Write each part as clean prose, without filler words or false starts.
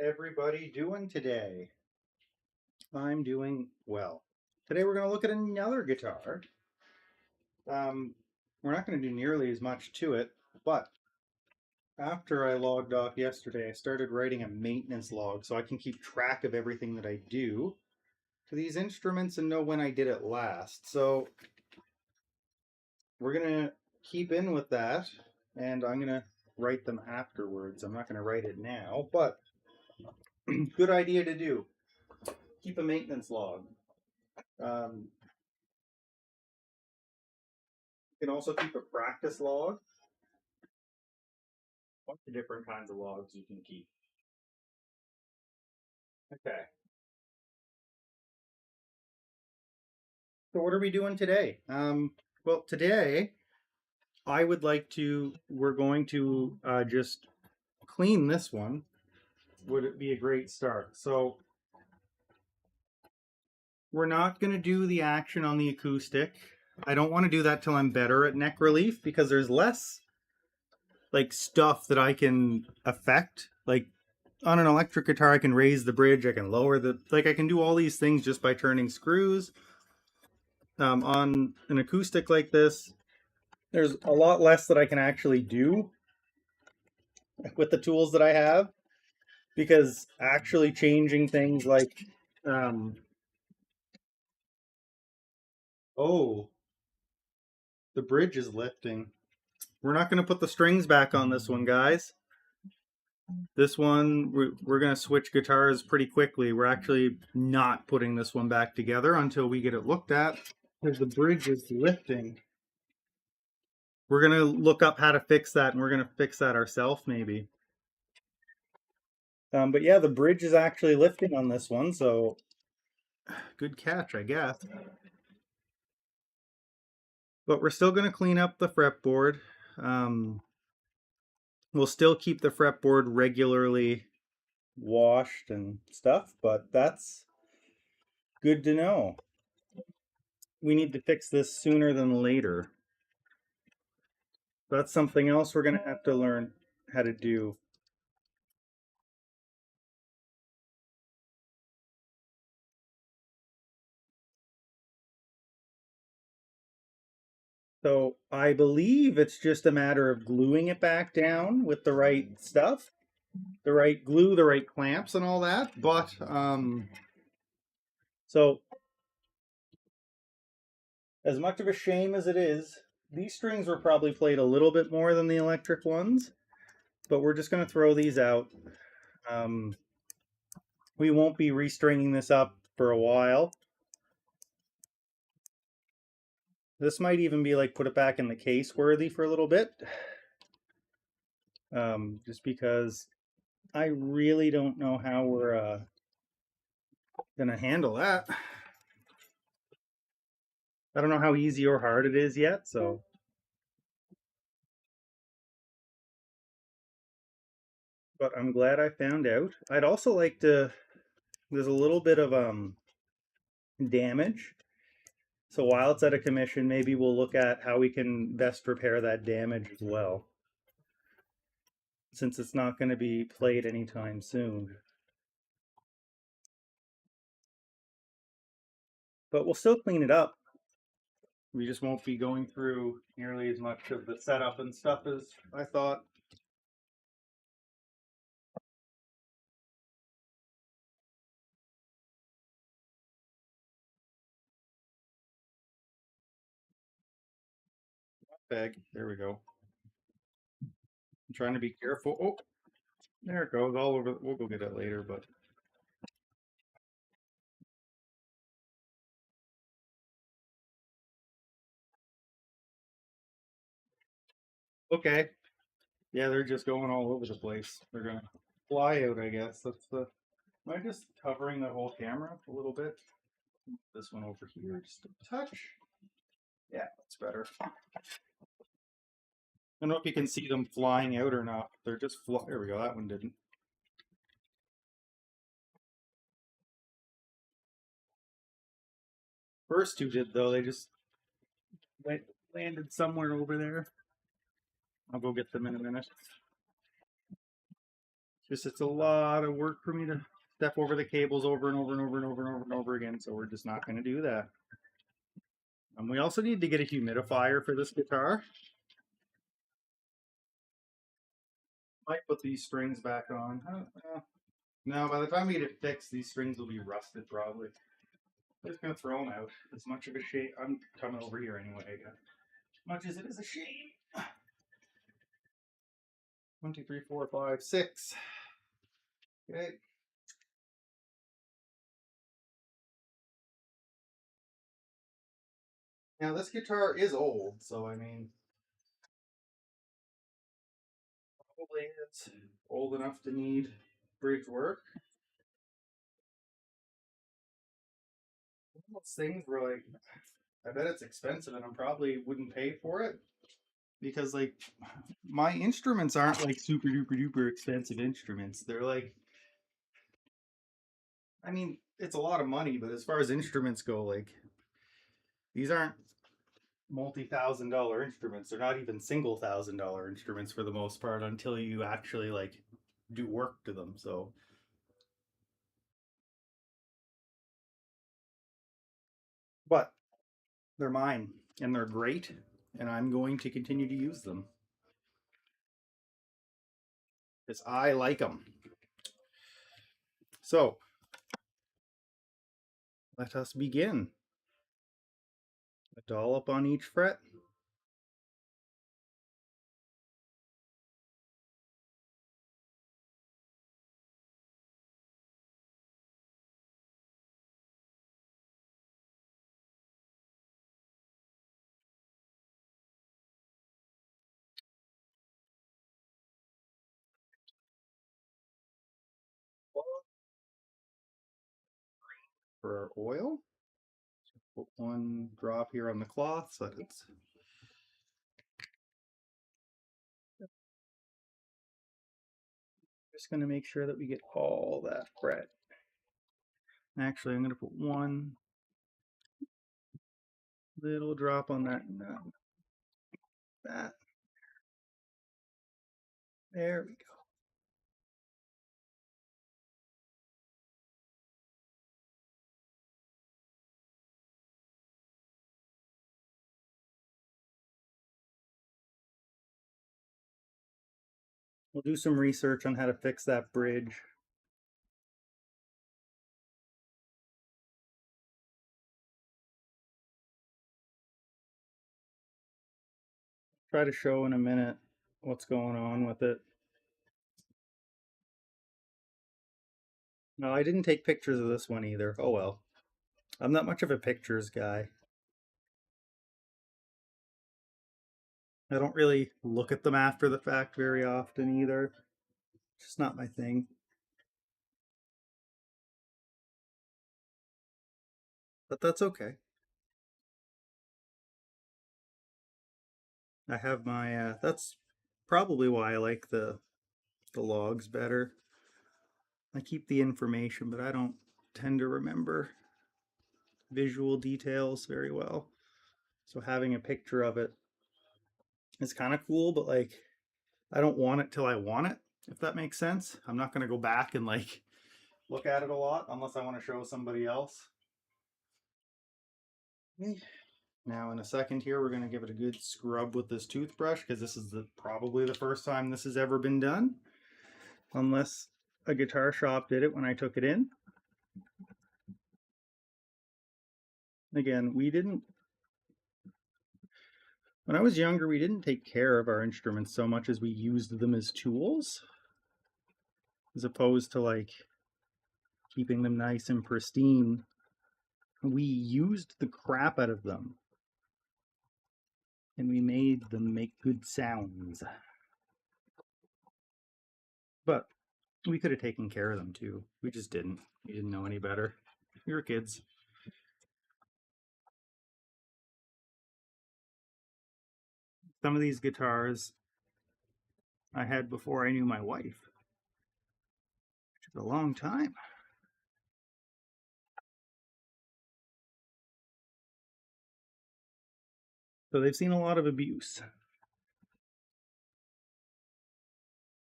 everybody doing today? I'm doing well. Today we're going to look at another guitar. We're not going to do nearly as much to it, but after I logged off yesterday, I started writing a maintenance log so I can keep track of everything that I do to these instruments and know when I did it last. So we're going to keep in with that, and I'm going to write them afterwards. I'm not going to write it now, but good idea to do. Keep a maintenance log. Um, You can also keep a practice log. Bunch of different kinds of logs you can keep. Okay. So what are we doing today? Well, today we're going to just clean this one. Would it be a great start? So we're not going to do the action on the acoustic. I don't want to do that till I'm better at neck relief because there's less like stuff that I can affect. Like on an electric guitar, I can raise the bridge, I can lower I can do all these things just by turning screws. On an acoustic like this, there's a lot less that I can actually do with the tools that I have, because actually changing things like, um, oh, the bridge is lifting. We're not going to put the strings back on this one, guys. This one, we're going to switch guitars pretty quickly. We're actually not putting this one back together until we get it looked at, because the bridge is lifting. We're going to look up how to fix that, and we're going to fix that ourselves maybe. But yeah, the bridge is actually lifting on this one, so good catch, I guess. But we're still going to clean up the fretboard. We'll still keep the fretboard regularly washed and stuff, but that's good to know. We need to fix this sooner than later. That's something else we're going to have to learn how to do. So I believe it's just a matter of gluing it back down with the right stuff, the right glue, the right clamps and all that. But so as much of a shame as it is, these strings were probably played a little bit more than the electric ones, but we're just going to throw these out. We won't be restringing this up for a while. This might even be like put it back in the case worthy for a little bit. Just because I really don't know how we're going to handle that. I don't know how easy or hard it is yet, so. But I'm glad I found out. I'd also like to, there's a little bit of damage. So while it's at a commission, maybe we'll look at how we can best repair that damage as well, since it's not going to be played anytime soon. But we'll still clean it up. We just won't be going through nearly as much of the setup and stuff as I thought. Bag. There we go. I'm trying to be careful. Oh, there it goes all over. We'll go get it later, but. Okay. Yeah, they're just going all over the place. They're gonna fly out, I guess. That's the. Am I just covering the whole camera a little bit? This one over here, just a touch. Yeah, that's better. I don't know if you can see them flying out or not. They're just There we go. That one didn't. First two did though. They just landed somewhere over there. I'll go get them in a minute. Just it's a lot of work for me to step over the cables over and over and over and over and over and over again, so we're just not going to do that. And we also need to get a humidifier for this guitar. Might put these strings back on. No, by the time we get it fixed, these strings will be rusted probably. I'm just gonna throw them out. As much of a shame. I'm coming over here anyway. As much as it is a shame. 1, 2, 3, 4, 5, 6. Okay. Now this guitar is old, so I mean, probably it's old enough to need bridge work. Those things were like, I bet it's expensive, and I probably wouldn't pay for it because like my instruments aren't like super duper duper expensive instruments. They're like, I mean, it's a lot of money, but as far as instruments go, like these aren't multi-thousand-dollar instruments. They're not even single $1,000 instruments for the most part until you actually like do work to them. So, but they're mine and they're great, and I'm going to continue to use them because I like them. So, let us begin. A dollop on each fret. For our oil, put one drop here on the cloth so that it's just going to make sure that we get all that fret. Actually, I'm going to put one little drop on that nut. That. There we go. We'll do some research on how to fix that bridge. Try to show in a minute what's going on with it. No, I didn't take pictures of this one either. Oh well. I'm not much of a pictures guy. I don't really look at them after the fact very often either. It's just not my thing. But that's okay. I have my that's probably why I like the logs better. I keep the information, but I don't tend to remember visual details very well. So having a picture of it is kind of cool, but like I don't want it till I want it, if that makes sense. I'm not going to go back and like look at it a lot unless I want to show somebody else. Now in a second here, we're going to give it a good scrub with this toothbrush because this is probably the first time this has ever been done. Unless a guitar shop did it when I took it in. Again, when I was younger, we didn't take care of our instruments so much as we used them as tools, as opposed to like keeping them nice and pristine. We used the crap out of them and we made them make good sounds. But we could have taken care of them too. We just didn't. We didn't know any better. We were kids. Some of these guitars I had before I knew my wife, which is a long time. So they've seen a lot of abuse.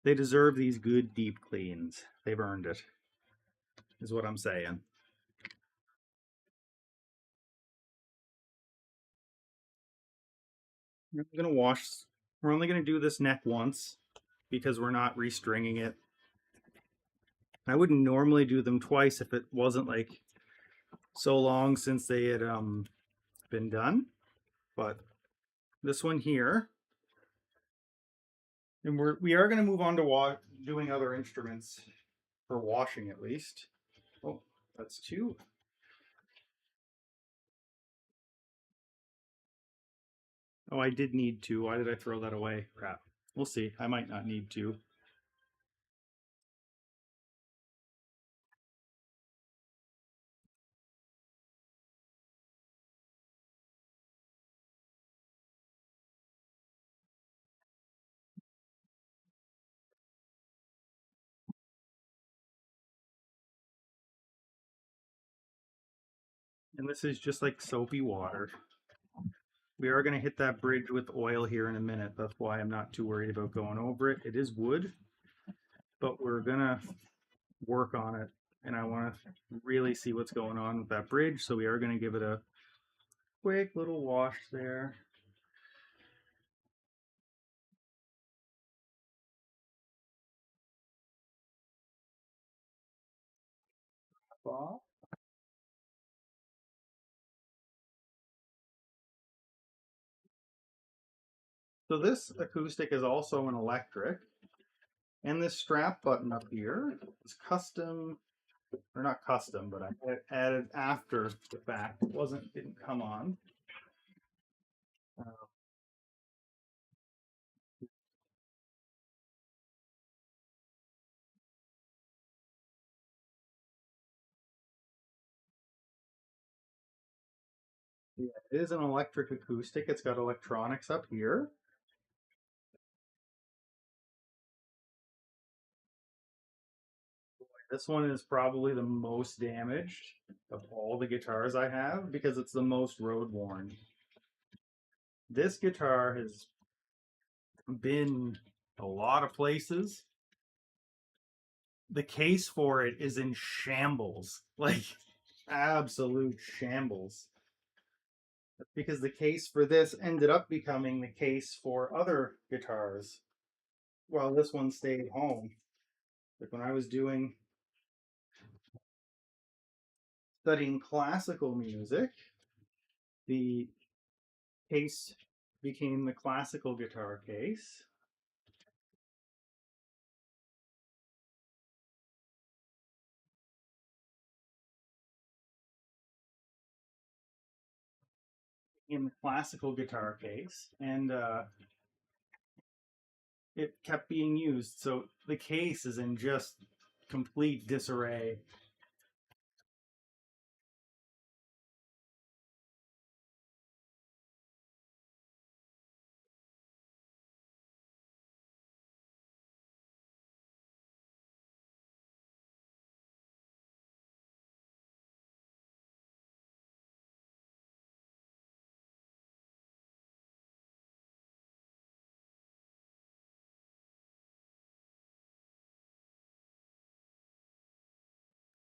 They deserve these good deep cleans. They've earned it, is what I'm saying. We're gonna wash. We're only gonna do this neck once because we're not restringing it. I wouldn't normally do them twice if it wasn't like so long since they had been done. But this one here, and we are going to move on to doing other instruments for washing at least. Oh, that's two. Oh, I did need two. Why did I throw that away? Crap. We'll see. I might not need two. And this is just like soapy water. We are going to hit that bridge with oil here in a minute. That's why I'm not too worried about going over it. It is wood, but we're going to work on it. And I want to really see what's going on with that bridge. So we are going to give it a quick little wash there. Off. So this acoustic is also an electric. And this strap button up here is custom, or not custom, but I added after the fact. Didn't come on. Uh, yeah, it is an electric acoustic. It's got electronics up here. This one is probably the most damaged of all the guitars I have because it's the most road worn. This guitar has been a lot of places. The case for it is in shambles, like absolute shambles. Because the case for this ended up becoming the case for other guitars while this one stayed home. Like when I was studying classical music, the case became the classical guitar case. In the classical guitar case, and it kept being used. So the case is in just complete disarray.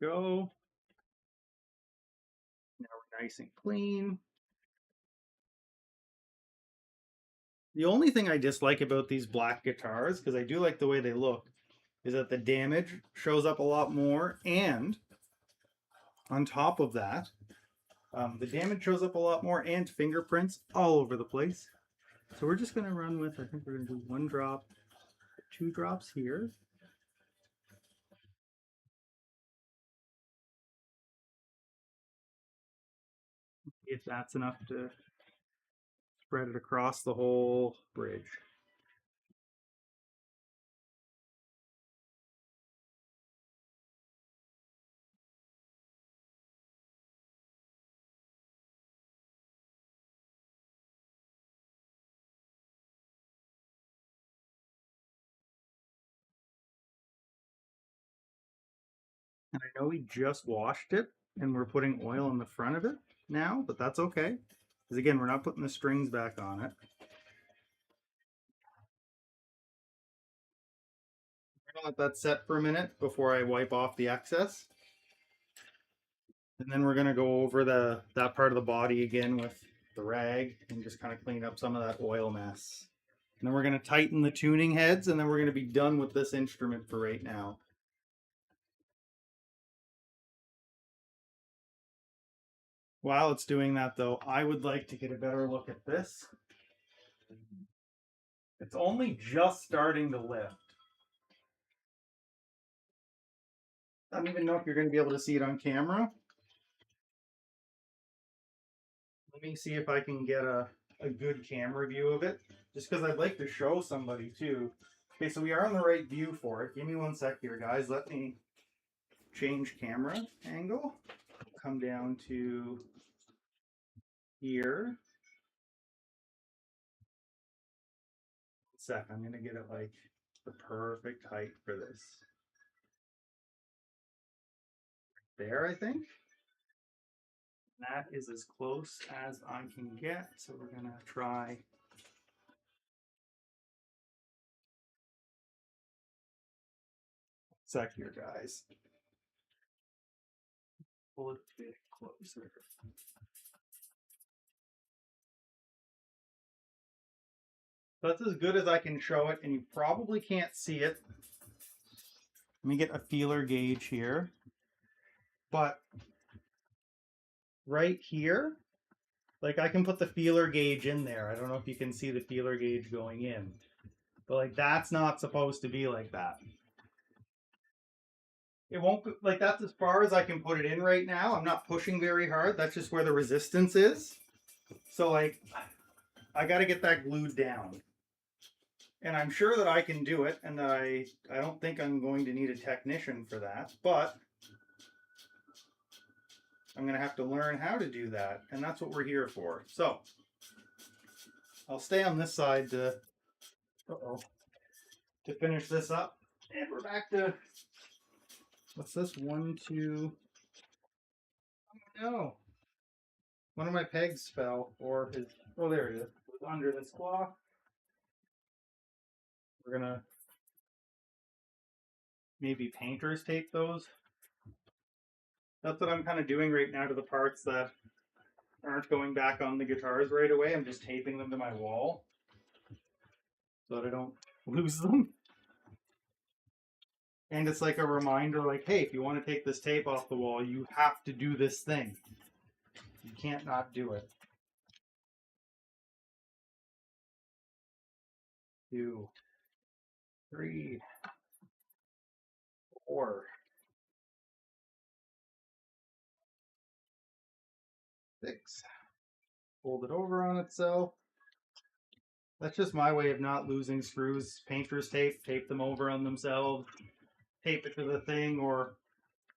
Go. Now we're nice and clean. The only thing I dislike about these black guitars, because I do like the way they look, is that the damage shows up a lot more. And on top of that, the damage shows up a lot more and fingerprints all over the place. So we're just going to run with, I think we're going to do one drop, two drops here. If that's enough to spread it across the whole bridge. And I know we just washed it and we're putting oil on the front of it now, but that's okay. Because again, we're not putting the strings back on it. gonna let that set for a minute before I wipe off the excess. And then we're gonna go over that part of the body again with the rag and just kind of clean up some of that oil mess. And then we're gonna tighten the tuning heads, and then we're gonna be done with this instrument for right now. While it's doing that though, I would like to get a better look at this. It's only just starting to lift. I don't even know if you're going to be able to see it on camera. Let me see if I can get a good camera view of it, just because I'd like to show somebody too. Okay, so we are on the right view for it. Give me one sec here, guys. Let me change camera angle. Come down to here. Sec, I'm going to get it like the perfect height for this. There, I think. That is as close as I can get, so we're going to try. Sec here, guys. Pull it a bit closer. That's as good as I can show it, and you probably can't see it. Let me get a feeler gauge here. But right here, like I can put the feeler gauge in there. I don't know if you can see the feeler gauge going in. But like that's not supposed to be like that. It won't, like that's as far as I can put it in right now. I'm not pushing very hard. That's just where the resistance is. So like I got to get that glued down. And I'm sure that I can do it, and that I don't think I'm going to need a technician for that, but I'm going to have to learn how to do that, and that's what we're here for. So I'll stay on this side to finish this up, and we're back to, what's this? 1, 2. Oh no, one of my pegs fell, or his. Oh, there it is. It was under this cloth. We're gonna maybe painter's tape those. That's what I'm kind of doing right now to the parts that aren't going back on the guitars right away. I'm just taping them to my wall so that I don't lose them. And it's like a reminder, like, hey, if you want to take this tape off the wall, you have to do this thing. You can't not do it. 2, 3, 4, 6. Fold it over on itself. That's just my way of not losing screws. Painter's tape them over on themselves. Tape it to the thing or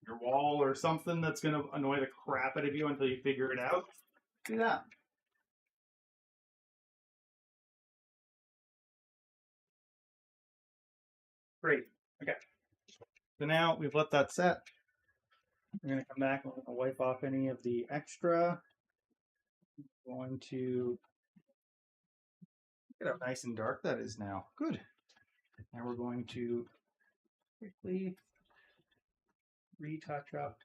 your wall or something that's going to annoy the crap out of you until you figure it out. Do that. Great. Okay. So now we've let that set. We're going to come back and we're going to wipe off any of the extra. Going to get how nice and dark that is now. Good. Now we're going to quickly retouch up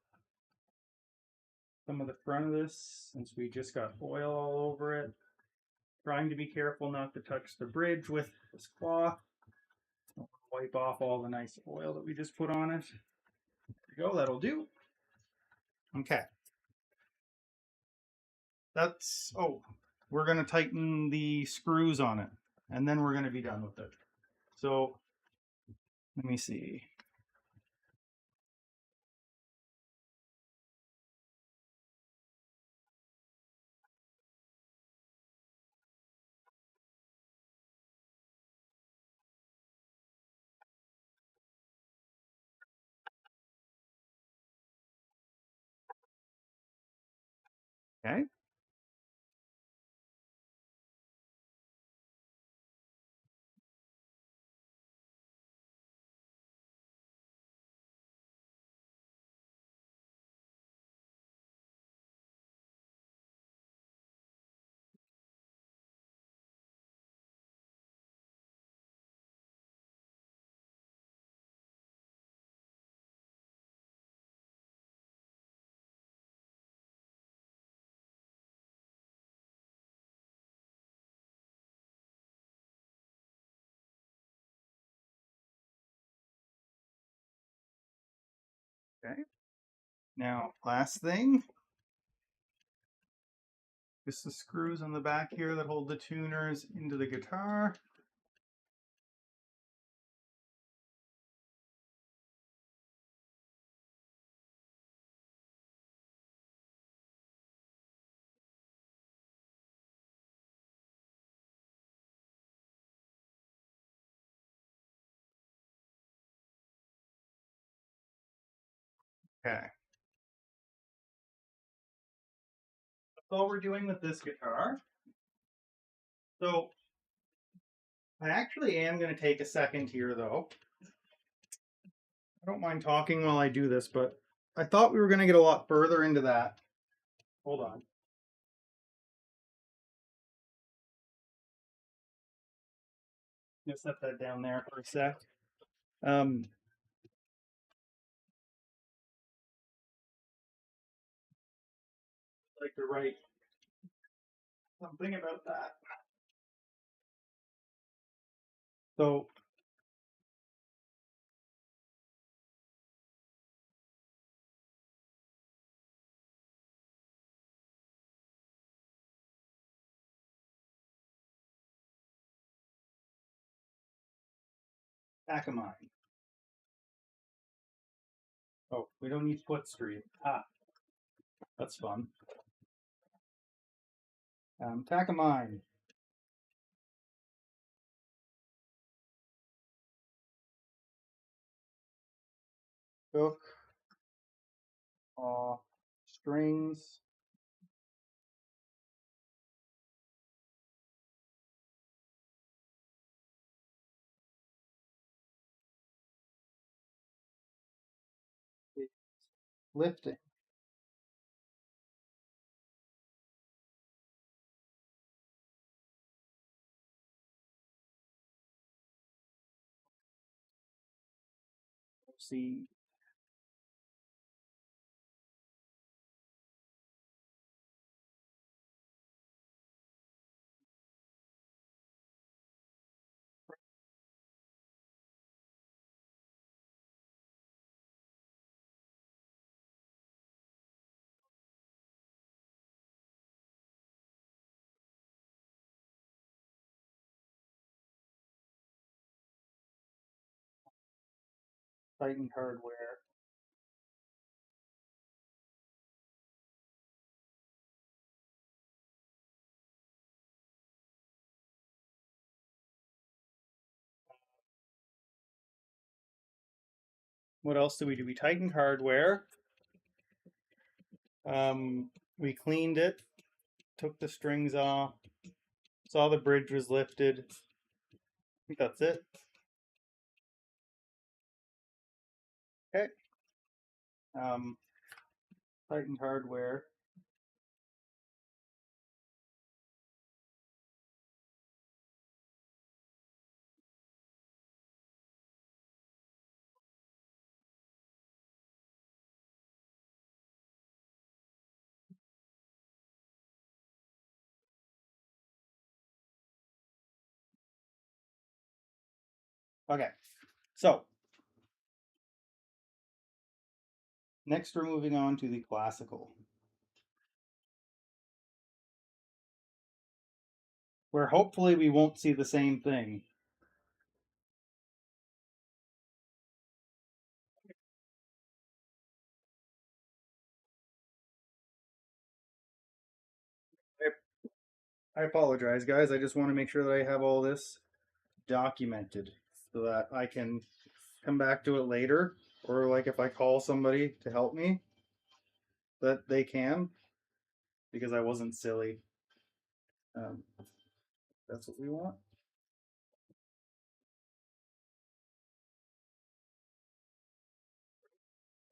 some of the front of this since we just got oil all over it. Trying to be careful not to touch the bridge with this cloth. Wipe off all the nice oil that we just put on it. There you go, that'll do. Okay. That's, oh, we're going to tighten the screws on it, and then we're going to be done with it. So, let me see. Okay. Okay. Now, last thing. Just the screws on the back here that hold the tuners into the guitar. Okay. That's all we're doing with this guitar. So I actually am going to take a second here, though. I don't mind talking while I do this, but I thought we were going to get a lot further into that. Hold on. Just set that down there for a sec. Um, I'd like to write something about that. So Takamine. Oh, we don't need footstream. Ah, that's fun. Takamine. Hook. Strings. Lifting. See. Titan hardware. What else do we do? We tightened hardware. We cleaned it, took the strings off, saw the bridge was lifted. I think that's it. Okay. Um, Tightened hardware. Okay. So next we're moving on to the classical, where hopefully we won't see the same thing. I apologize, guys. I just want to make sure that I have all this documented so that I can come back to it later, or like if I call somebody to help me, that they can, because I wasn't silly. Um, that's what we want.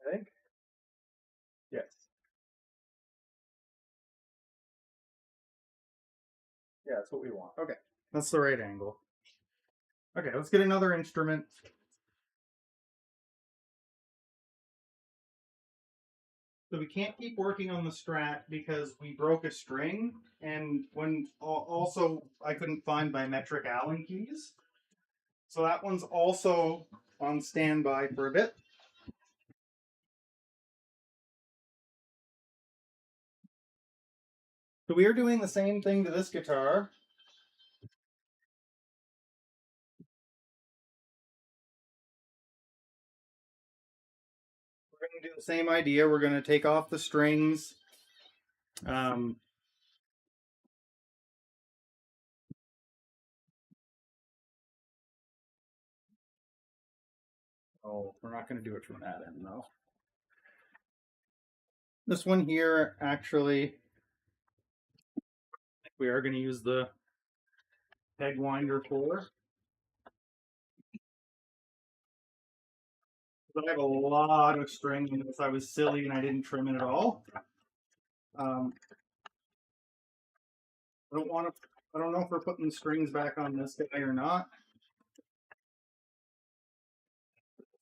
I think. Yes. Yeah, that's what we want. Okay. That's the right angle. Okay, let's get another instrument. So we can't keep working on the Strat because we broke a string, and when also I couldn't find my metric Allen keys. So that one's also on standby for a bit. So we are doing the same thing to this guitar. We're going to do the same idea. We're going to take off the strings. Um, oh, we're not going to do it from that end though. This one here, actually, we are going to use the peg winder for. I have a lot of string in this. I was silly and I didn't trim it at all. I don't want to. I don't know if we're putting the strings back on this guy or not.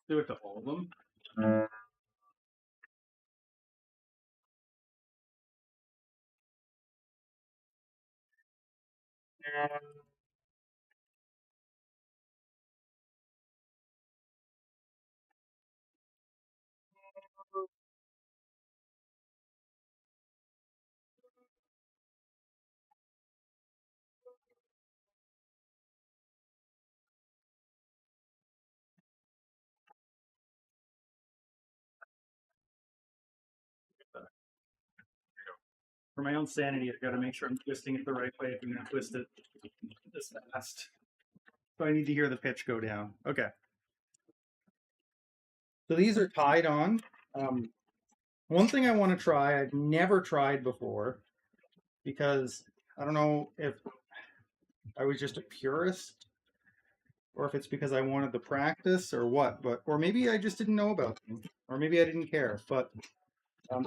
Do it to all of them. For my own sanity, I've got to make sure I'm twisting it the right way if I'm going to twist it this fast. So I need to hear the pitch go down. Okay. So these are tied on. One thing I want to try, I've never tried before, because I don't know if I was just a purist or if it's because I wanted the practice or what, but or maybe I just didn't know about them, or maybe I didn't care. But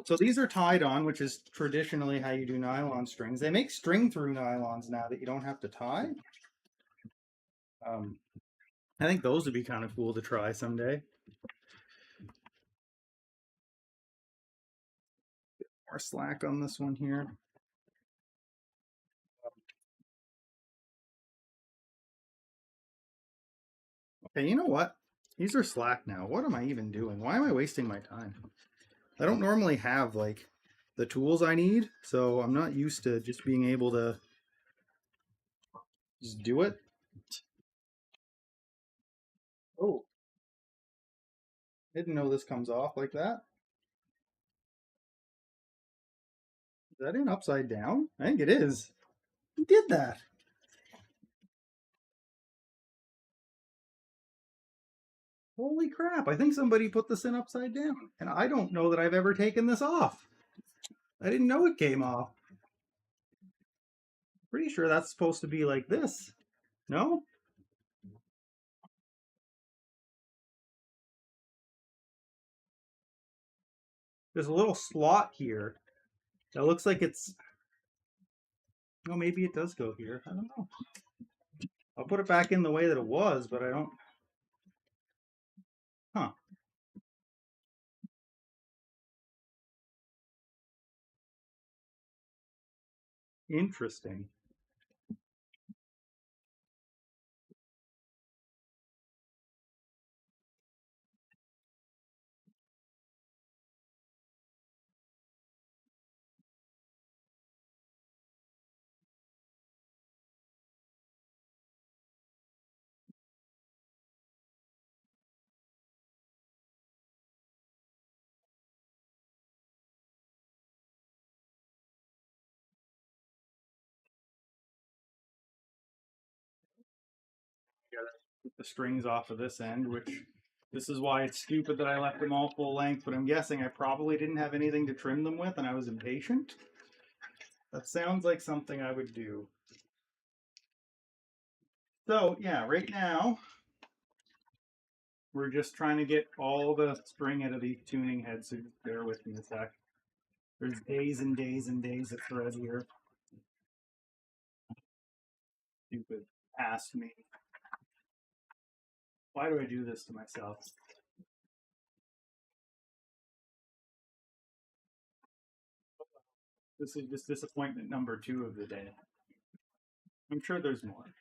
so these are tied on, which is traditionally how you do nylon strings. They make string through nylons now that you don't have to tie. I think those would be kind of cool to try someday. More slack on this one here. Okay, you know what? These are slack now. What am I even doing? Why am I wasting my time? I don't normally have like the tools I need, so I'm not used to just being able to just do it. Oh, didn't know this comes off like that. Is that in upside down? I think it is. Who did that? Holy crap, I think somebody put this in upside down. And I don't know that I've ever taken this off. I didn't know it came off. Pretty sure that's supposed to be like this. No? There's a little slot here that looks like it's... Oh, maybe it does go here. I don't know. I'll put it back in the way that it was, but I don't... Huh. Interesting. Gotta get the strings off of this end, which this is why it's stupid that I left them all full length, but I'm guessing I probably didn't have anything to trim them with and I was impatient. That sounds like something I would do. So yeah, right now we're just trying to get all the string out of these tuning heads, so just bear with me a sec. There's days and days and days of thread here. Stupid. Ask me. Why do I do this to myself? This is just disappointment number 2 of the day. I'm sure there's more.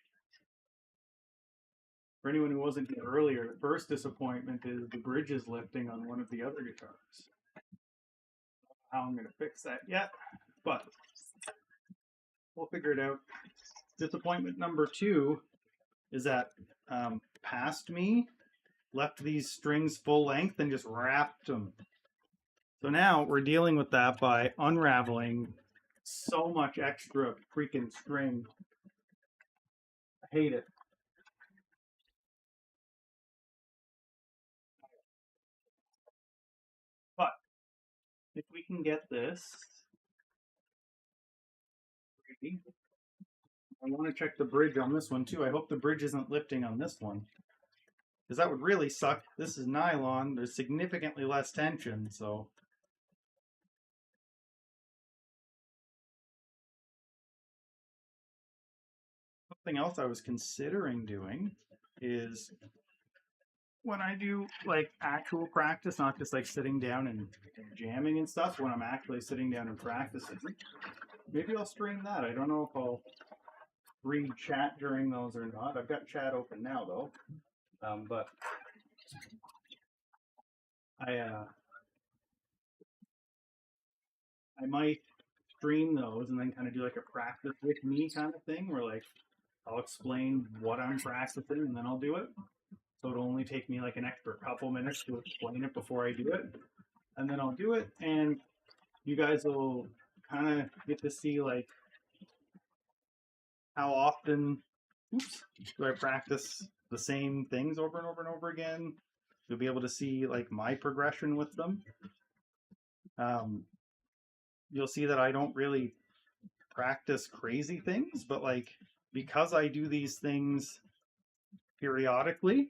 For anyone who wasn't here earlier, the first disappointment is the bridge is lifting on one of the other guitars. How I'm going to fix that yet, but We'll figure it out. Disappointment number 2 is that past me left these strings full length and just wrapped them. So now we're dealing with that by unraveling so much extra freaking string. I hate it. But if we can get this, I want to check the bridge on this one too. I hope the bridge isn't lifting on this one, because that would really suck. This is nylon. There's significantly less tension, so. Something else I was considering doing is when I do like actual practice, not just like sitting down and jamming and stuff, when I'm actually sitting down and practicing, maybe I'll stream that. I don't know if I'll read chat during those or not. I've got chat open now though, but I might stream those and then kind of do like a practice with me kind of thing, where like I'll explain what I'm practicing and then I'll do it. So it'll only take me like an extra couple minutes to explain it before I do it. And then I'll do it, and you guys will kind of get to see like how often do I practice the same things over and over and over again. You'll be able to see like my progression with them. You'll see that I don't really practice crazy things, but like because I do these things periodically.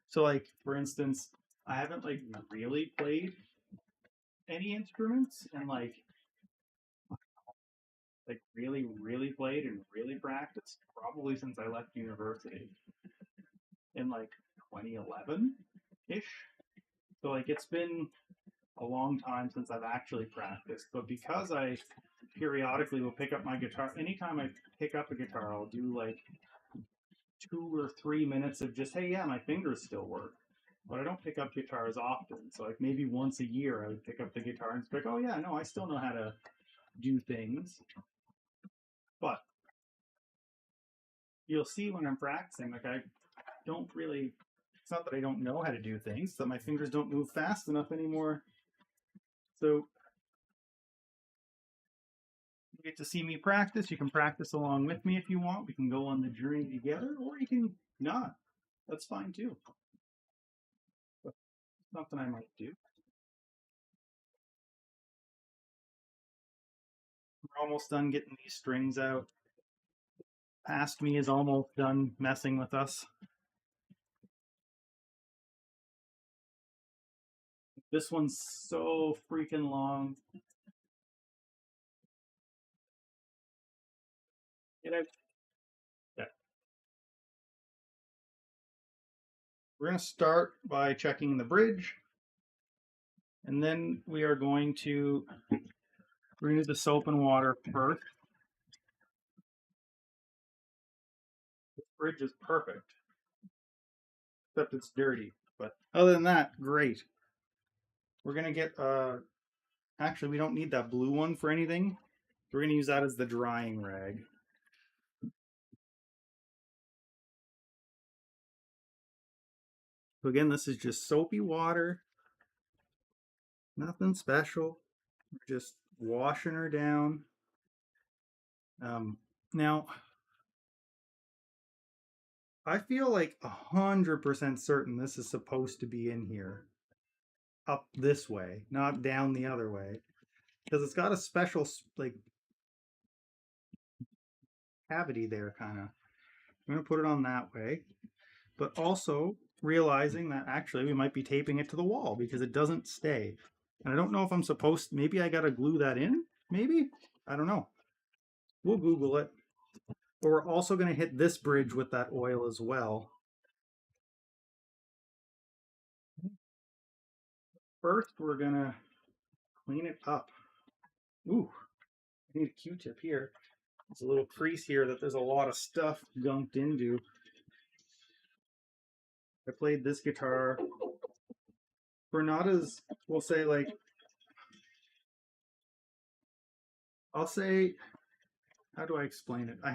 So like for instance, I haven't like really played any instruments and like really played and really practiced probably since I left university in like 2011 ish. So like it's been a long time since I've actually practiced, but because I periodically will pick up my guitar, anytime I pick up a guitar, I'll do like 2 or 3 minutes of just, hey, yeah, my fingers still work. But I don't pick up guitars often. So like maybe once a year I would pick up the guitar and be like, oh yeah, no, I still know how to do things. But you'll see when I'm practicing, like I don't really, it's not that I don't know how to do things, it's that my fingers don't move fast enough anymore. So you get to see me practice. You can practice along with me if you want. We can go on the journey together, or you can not. That's fine too. But something I might do. We're almost done getting these strings out. Past me is almost done messing with us. This one's so freaking long. Get out. Yeah. We're going to start by checking the bridge. And then we are going to do the soap and water first. This bridge is perfect. Except it's dirty. But other than that, great. We're going to get, actually, we don't need that blue one for anything. We're going to use that as the drying rag. So again, this is just soapy water. Nothing special. We're just washing her down. Now, I feel like 100% certain this is supposed to be in here. Up this way, not down the other way. Because it's got a special, like, cavity there, kind of. I'm going to put it on that way. But also realizing that actually we might be taping it to the wall because it doesn't stay. And I don't know if I'm supposed, maybe I got to glue that in? Maybe? I don't know. We'll Google it. But we're also going to hit this bridge with that oil as well. First, we're going to clean it up. Ooh, I need a Q-tip here. There's a little crease here that there's a lot of stuff gunked into. I played this guitar for not as, we'll say like, I'll say how do I explain it? I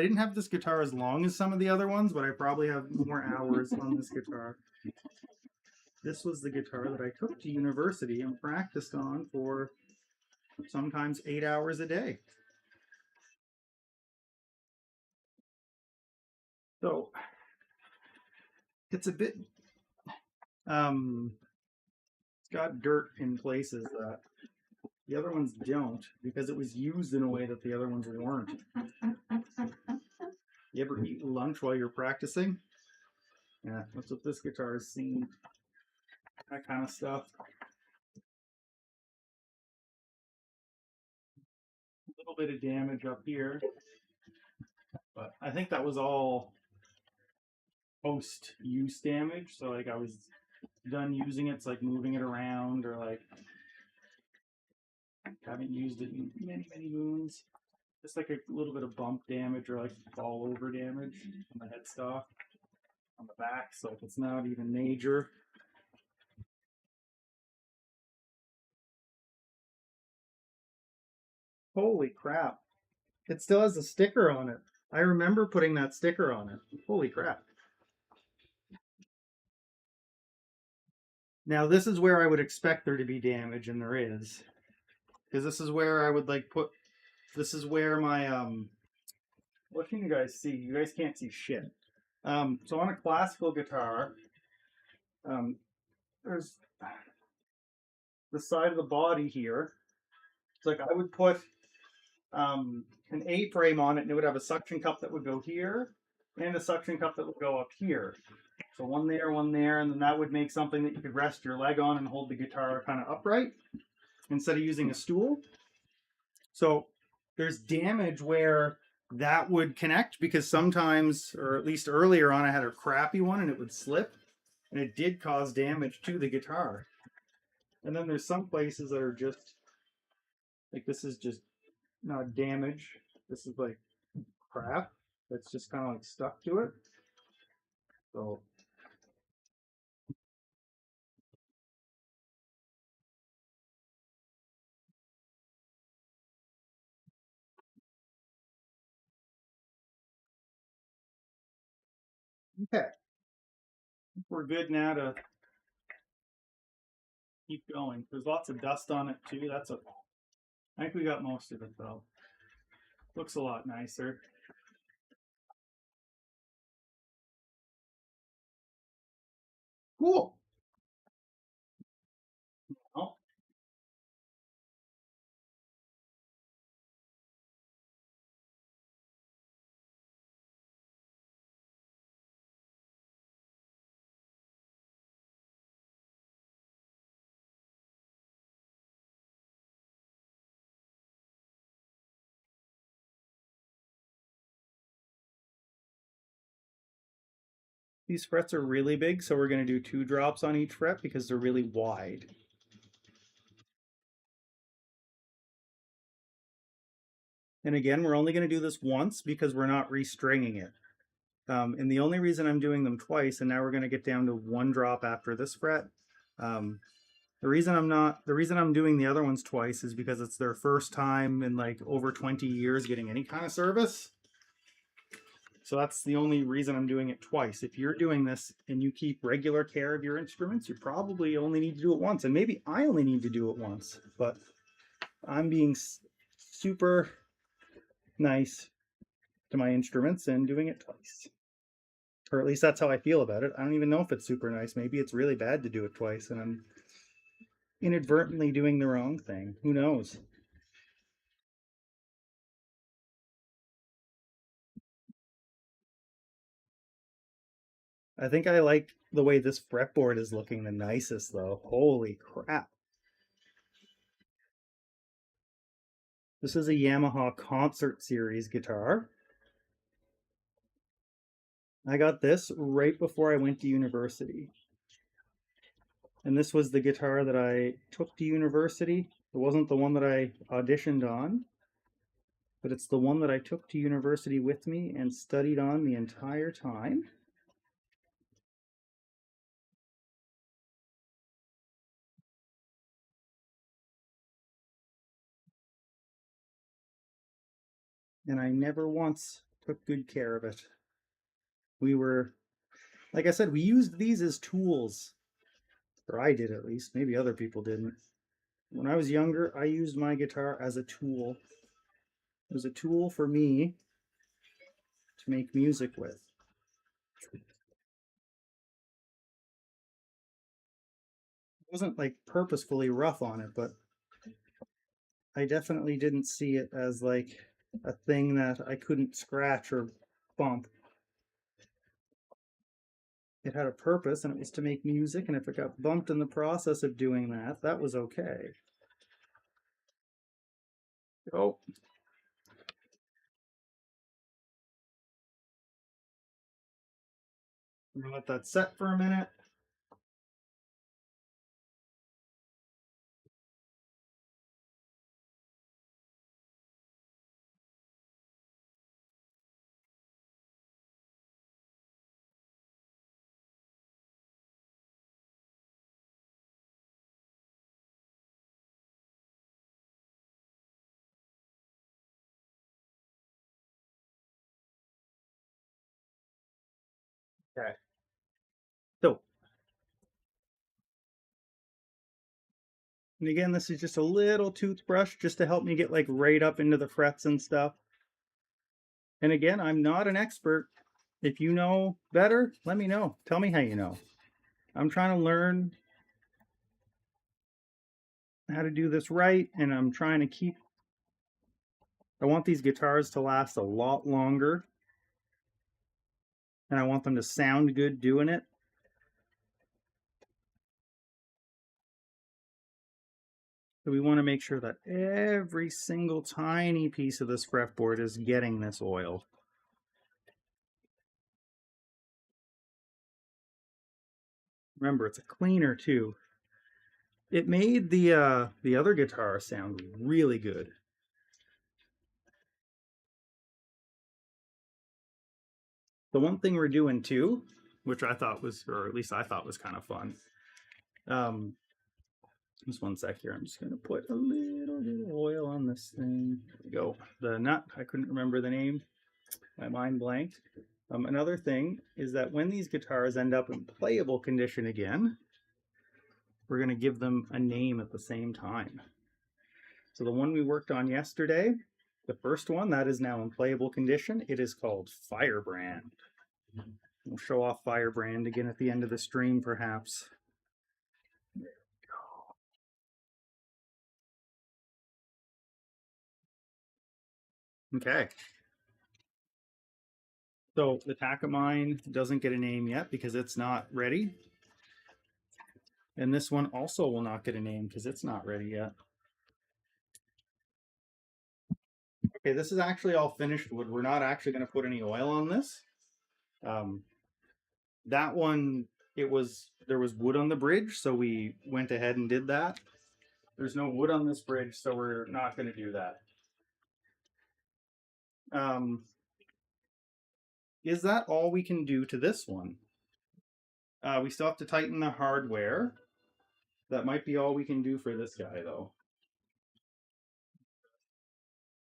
didn't have this guitar as long as some of the other ones, but I probably have more hours on this guitar. This was the guitar that I took to university and practiced on for sometimes 8 hours a day. So it's a bit, it's got dirt in places that the other ones don't because it was used in a way that the other ones weren't. You ever eat lunch while you're practicing? Yeah, that's what this guitar has seen. That kind of stuff. A little bit of damage up here, but I think that was all post-use damage. So like I was done using it, it's like moving it around or like haven't used it in many, many moons. Just like a little bit of bump damage or like fall over damage on the headstock on the back. So if it's not even major. Holy crap. It still has a sticker on it. I remember putting that sticker on it. Holy crap. Now this is where I would expect there to be damage, and there is. Because this is where I would like put this is where my what can you guys see? You guys can't see shit. So on a classical guitar, um, there's the side of the body here. It's like I would put an A-frame on it, and it would have a suction cup that would go here, and a suction cup that would go up here. So one there, and then that would make something that you could rest your leg on and hold the guitar kind of upright instead of using a stool. So there's damage where that would connect because sometimes, or at least earlier on, I had a crappy one and it would slip and it did cause damage to the guitar. And then there's some places that are just like this is just not damage. This is like crap that's just kind of like stuck to it. So okay, we're good now to keep going. There's lots of dust on it too. That's okay. I think we got most of it though. Looks a lot nicer. Cool. Well, these frets are really big, so we're going to do 2 drops on each fret because they're really wide. And again, we're only going to do this once because we're not restringing it. And the only reason I'm doing them twice, and now we're going to get down to 1 drop after this fret. The reason I'm doing the other ones twice is because it's their first time in like over 20 years getting any kind of service. So that's the only reason I'm doing it twice. If you're doing this and you keep regular care of your instruments, you probably only need to do it once. And maybe I only need to do it once, but I'm being super nice to my instruments and doing it twice. Or at least that's how I feel about it. I don't even know if it's super nice. Maybe it's really bad to do it twice and I'm inadvertently doing the wrong thing. Who knows? I think I like the way this fretboard is looking the nicest though. Holy crap. This is a Yamaha Concert Series guitar. I got this right before I went to university. And this was the guitar that I took to university. It wasn't the one that I auditioned on, but it's the one that I took to university with me and studied on the entire time. and I never once took good care of it. We were, like I said, we used these as tools, or I did at least. Maybe other people didn't. When I was younger, I used my guitar as a tool. It was a tool for me to make music with. It wasn't like purposefully rough on it, but I definitely didn't see it as like a thing that I couldn't scratch or bump. It had a purpose, and it was to make music, and if it got bumped in the process of doing that, that was okay. Oh, I'm gonna let that set for a minute. Okay. So, and again, this is just a little toothbrush just to help me get like right up into the frets and stuff. And again, I'm not an expert. If you know better, let me know. Tell me how you know. I'm trying to learn how to do this right, and I'm trying to keep. I want these guitars to last a lot longer, and I want them to sound good doing it. So we want to make sure that every single tiny piece of this fretboard is getting this oil. Remember, it's a cleaner too. It made the other guitar sound really good. The one thing we're doing too, which I thought was, or at least I thought was kind of fun. Just one sec here. I'm just going to put a little bit of oil on this thing. There we go. The nut, I couldn't remember the name. My mind blanked. Another thing is that when these guitars end up in playable condition again, we're going to give them a name at the same time. So the one we worked on yesterday, the first one, that is now in playable condition. It is called Firebrand. We'll show off Firebrand again at the end of the stream, perhaps. Okay. So the Takamine doesn't get a name yet because it's not ready. And this one also will not get a name because it's not ready yet. Okay, this is actually all finished wood. We're not actually going to put any oil on this. That one, there was wood on the bridge, so we went ahead and did that. There's no wood on this bridge, so we're not going to do that. Is that all we can do to this one? We still have to tighten the hardware. That might be all we can do for this guy, though.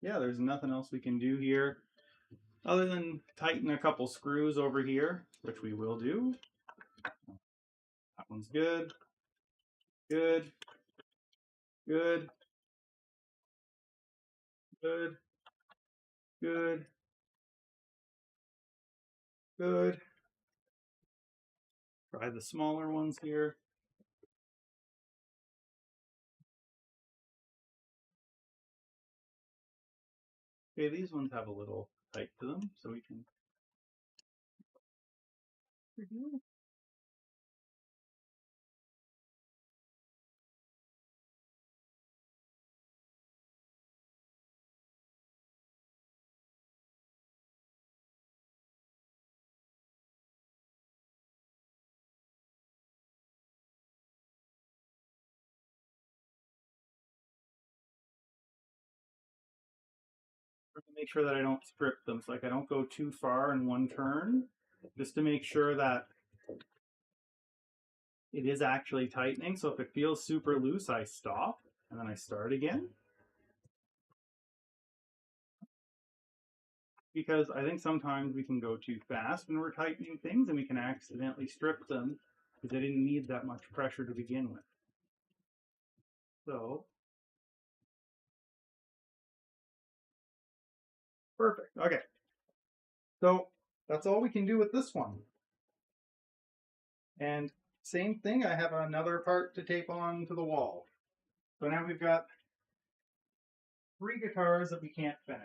Yeah, there's nothing else we can do here other than tighten a couple screws over here, which we will do. That one's good. Good. Good. Good. Good. Good. Try the smaller ones here. Okay, these ones have a little tight to them, so we can. Make sure that I don't strip them, so like I don't go too far in one turn, just to make sure that it is actually tightening. So if it feels super loose, I stop and then I start again. because I think sometimes we can go too fast when we're tightening things and we can accidentally strip them because they didn't need that much pressure to begin with. So, perfect. Okay. So that's all we can do with this one. And same thing, I have another part to tape on to the wall. So now we've got 3 guitars that we can't finish.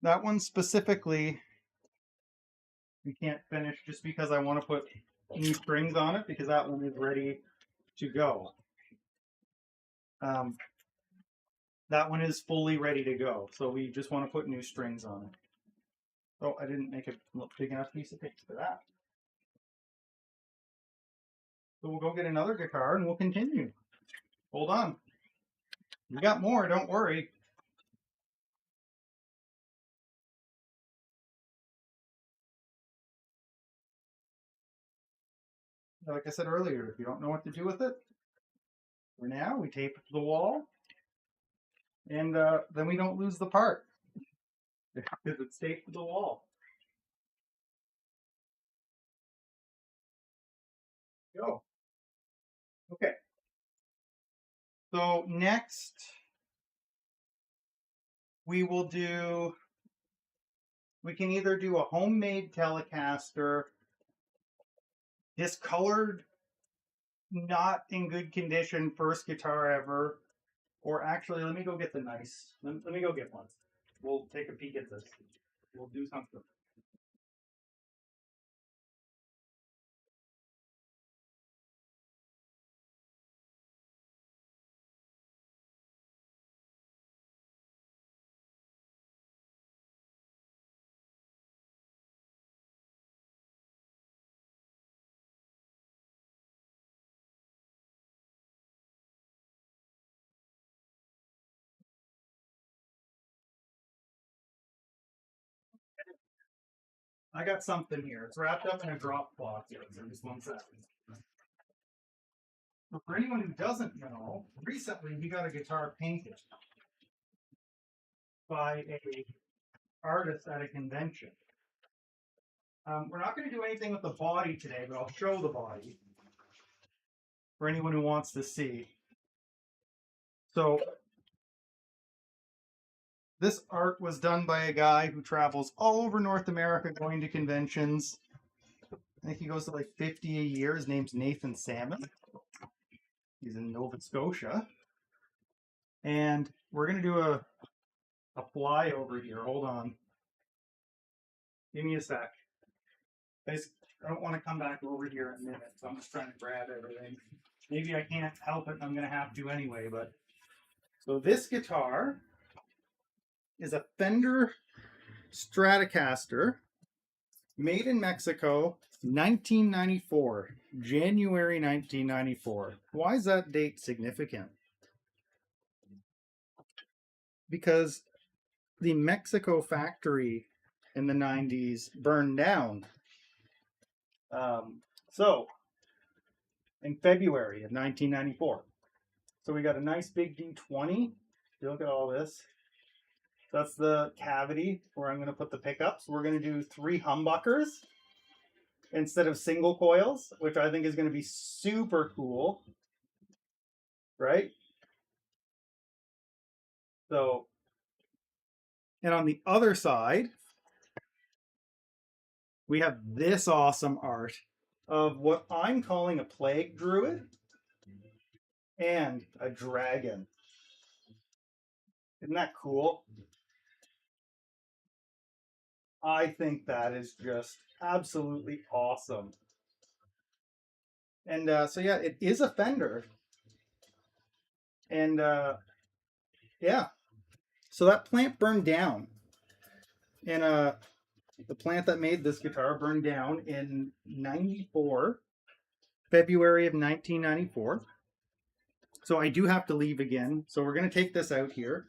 That one specifically, we can't finish just because I want to put new strings on it because that one is ready to go. That one is fully ready to go, so we just want to put new strings on it. Oh, I didn't make a big enough piece of tape for that. So we'll go get another guitar and we'll continue. Hold on. We got more, don't worry. Like I said earlier, if you don't know what to do with it, for now we tape it to the wall, and then we don't lose the part because it's taped to the wall. Go. Okay. So next we will do, we can either do a homemade Telecaster, discolored, not in good condition, first guitar ever, or actually, let me go get the nice, let me go get one. We'll take a peek at this. We'll do something. I got something here. It's wrapped up in a drop cloth here. So just one second. So for anyone who doesn't know, recently we got a guitar painted by a artist at a convention. We're not going to do anything with the body today, but I'll show the body for anyone who wants to see. So this art was done by a guy who travels all over North America going to conventions. I think he goes to like 50 a year. His name's Nathan Salmon. He's in Nova Scotia. And we're going to do a flyover here. Hold on. Give me a sec. I don't want to come back over here in a minute, so I'm just trying to grab everything. Maybe I can't help it, and I'm going to have to anyway. But so this guitar is a Fender Stratocaster made in Mexico, 1994, January 1994. Why is that date significant? Because the Mexico factory in the 90s burned down. So in February of 1994. So we got a nice big D20. Look at all this. That's the cavity where I'm going to put the pickups. We're going to do 3 humbuckers instead of single coils, which I think is going to be super cool. Right? So, and on the other side, we have this awesome art of what I'm calling a plague druid and a dragon. Isn't that cool? I think that is just absolutely awesome. And so, yeah, it is a Fender. And yeah, so that plant burned down. And the plant that made this guitar burned down in 94, February of 1994. So I do have to leave again. So we're going to take this out here.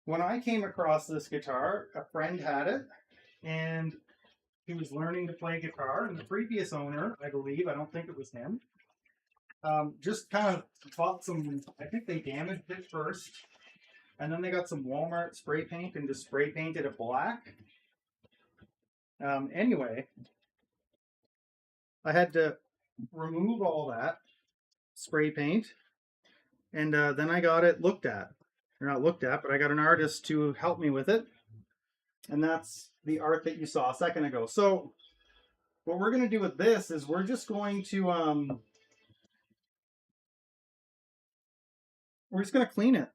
When I came across this guitar, a friend had it, and he was learning to play guitar. And the previous owner, I believe, I don't think it was him, Just kind of bought some, I think they damaged it first. And then they got some Walmart spray paint and just spray painted it black. Anyway, I had to remove all that spray paint, and then I got it looked at. Or not looked at, but I got an artist to help me with it. And that's the art that you saw a second ago. So what we're going to do with this is we're just going to we're just going to clean it.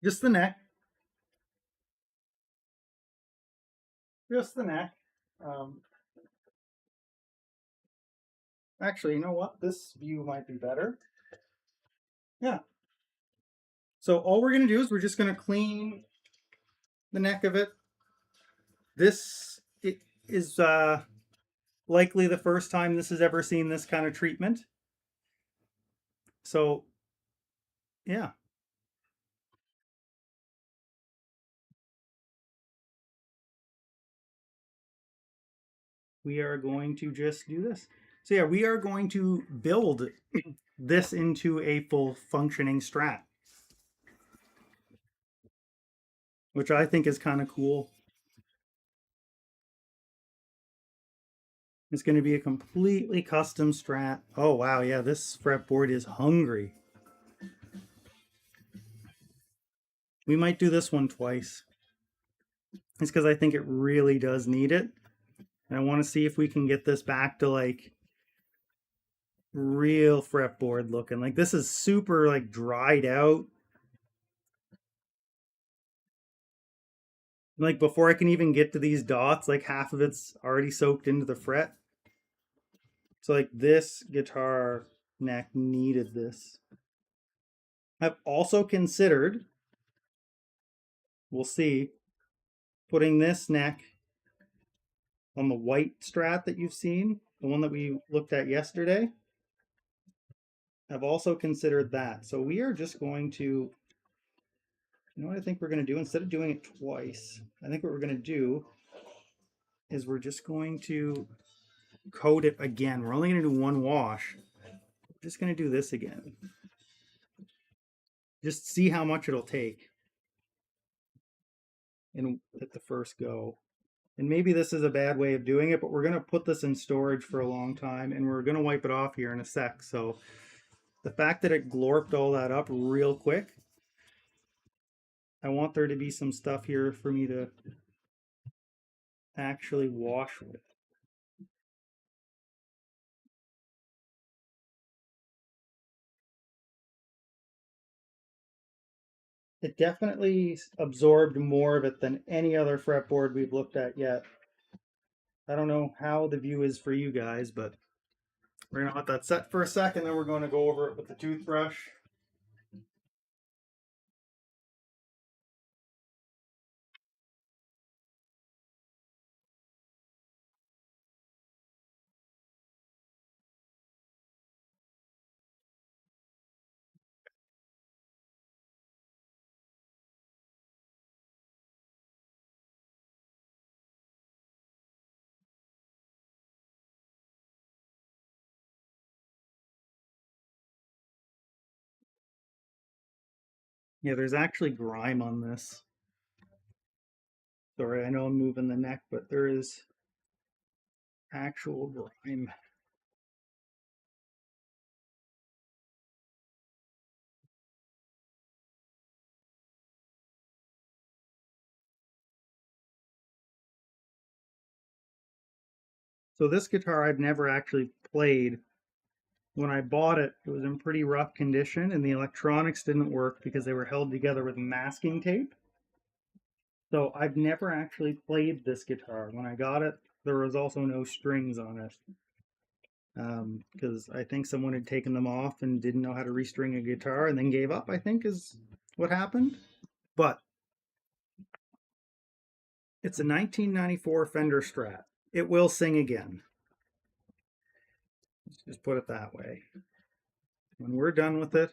Just the neck. Just the neck. Um, Actually, you know what? This view might be better. Yeah. So all we're going to do is we're just going to clean the neck of it. This it is likely the first time this has ever seen this kind of treatment. So, yeah. We are going to just do this. So yeah, we are going to build this into a full functioning Strat, which I think is kind of cool. It's going to be a completely custom Strat. Oh wow, yeah, this fretboard is hungry. We might do this one twice. It's because I think it really does need it. And I want to see if we can get this back to like real fretboard looking. Like this is super like dried out. Like before I can even get to these dots, like half of it's already soaked into the fret. So like this guitar neck needed this. I've also considered, we'll see, putting this neck on the white Strat that you've seen, the one that we looked at yesterday. I've also considered that. So we are just going to, you know what I think we're going to do? Instead of doing it twice, I think what we're going to do is we're just going to coat it again. We're only going to do one wash. We're just going to do this again. Just see how much it'll take in at the first go. And maybe this is a bad way of doing it, but we're going to put this in storage for a long time and we're going to wipe it off here in a sec. So the fact that it glorped all that up real quick, I want there to be some stuff here for me to actually wash with. It definitely absorbed more of it than any other fretboard we've looked at yet. I don't know how the view is for you guys, but we're going to let that set for a second, then we're going to go over it with the toothbrush. Yeah, there's actually grime on this. Sorry, I know I'm moving the neck, but there is actual grime. So this guitar I've never actually played. When I bought it, it was in pretty rough condition and the electronics didn't work because they were held together with masking tape. So I've never actually played this guitar. When I got it, there was also no strings on it. Because I think someone had taken them off and didn't know how to restring a guitar and then gave up, I think is what happened. But it's a 1994 Fender Strat. It will sing again. Let's just put it that way. When we're done with it,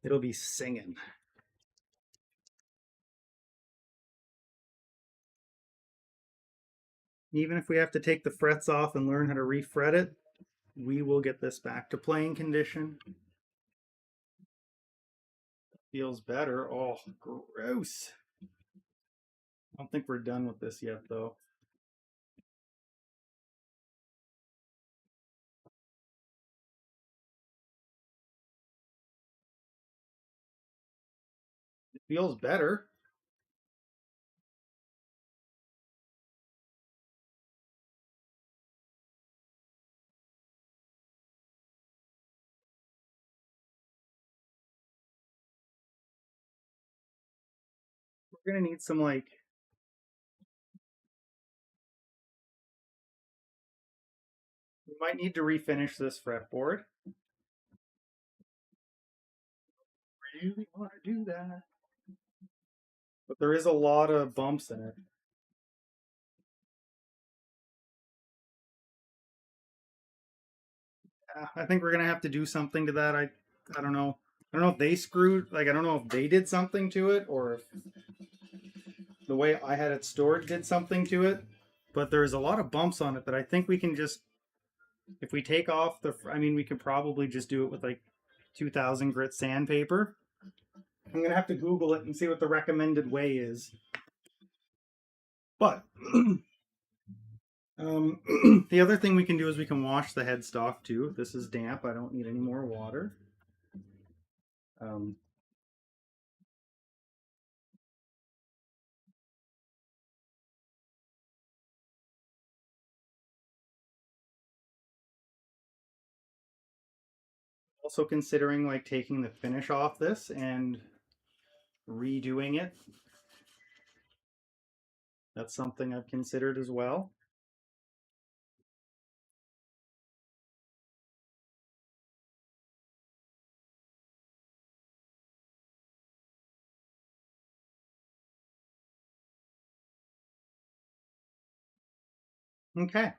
it'll be singing. Even if we have to take the frets off and learn how to refret it, we will get this back to playing condition. Feels better. Oh, gross. I don't think we're done with this yet, though. It feels better. We're gonna need some like we might need to refinish this fretboard. Really want to do that. But there is a lot of bumps in it. I think we're gonna have to do something to that. I don't know. I don't know if they screwed like I don't know if they did something to it or if the way I had it stored did something to it. But there's a lot of bumps on it that I think we can just if we take off the I mean we could probably just do it with like 2000 grit sandpaper. I'm gonna have to Google it and see what the recommended way is. But the other thing we can do is we can wash the headstock too. This is damp. I don't need any more water. Um, Also considering like taking the finish off this and redoing it. That's something I've considered as well. Okay.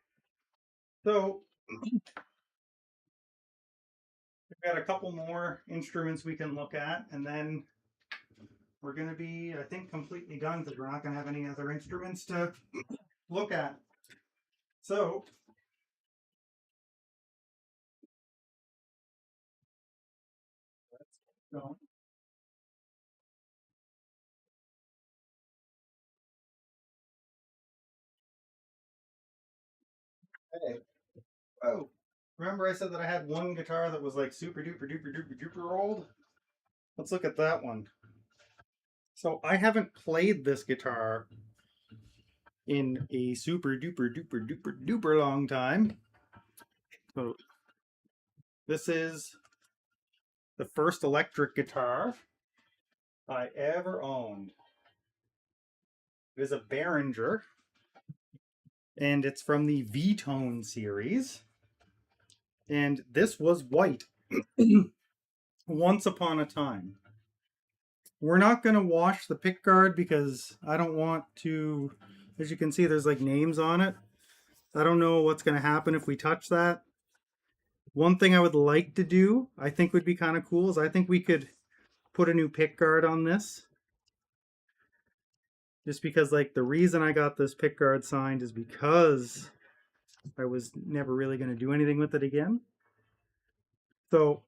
So we've got a couple more instruments we can look at, and then we're going to be, I think, completely done because we're not going to have any other instruments to look at. So let's go. Hey. Oh, remember I said that I had one guitar that was like super duper duper duper duper old? Let's look at that one. So I haven't played this guitar in a super duper duper duper duper long time. So this is the first electric guitar I ever owned. It is a Behringer, and it's from the V-Tone series. And this was white once upon a time. We're not going to wash the pickguard because I don't want to, as you can see, there's like names on it. I don't know what's going to happen if we touch that. One thing I would like to do, I think would be kind of cool, is I think we could put a new pickguard on this. Just because like the reason I got this pickguard signed is because I was never really going to do anything with it again. So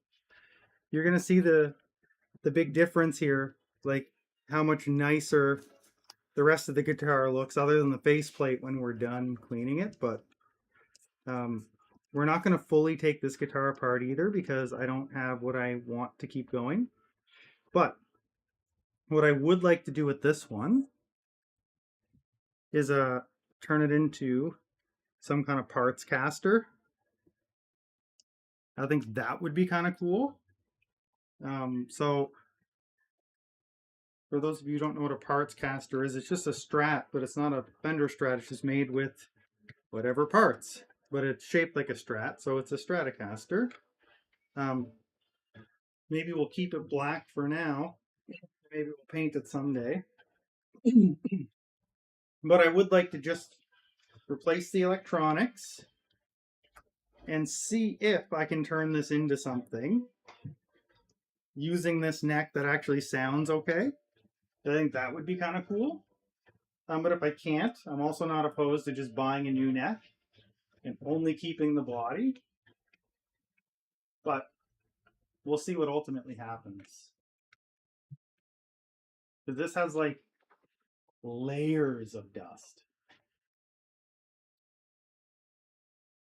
you're going to see the big difference here, like how much nicer the rest of the guitar looks other than the faceplate when we're done cleaning it. But we're not going to fully take this guitar apart either because I don't have what I want to keep going. But what I would like to do with this one is turn it into some kind of parts caster. I think that would be kind of cool. So for those of you who don't know what a parts caster is, it's just a Strat, but it's not a Fender Strat. It's just made with whatever parts, but it's shaped like a Strat, so it's a Stratocaster. Maybe we'll keep it black for now. Maybe we'll paint it someday. But I would like to just replace the electronics and see if I can turn this into something using this neck that actually sounds okay. I think that would be kind of cool. But if I can't, I'm also not opposed to just buying a new neck and only keeping the body. But we'll see what ultimately happens. Because this has like layers of dust.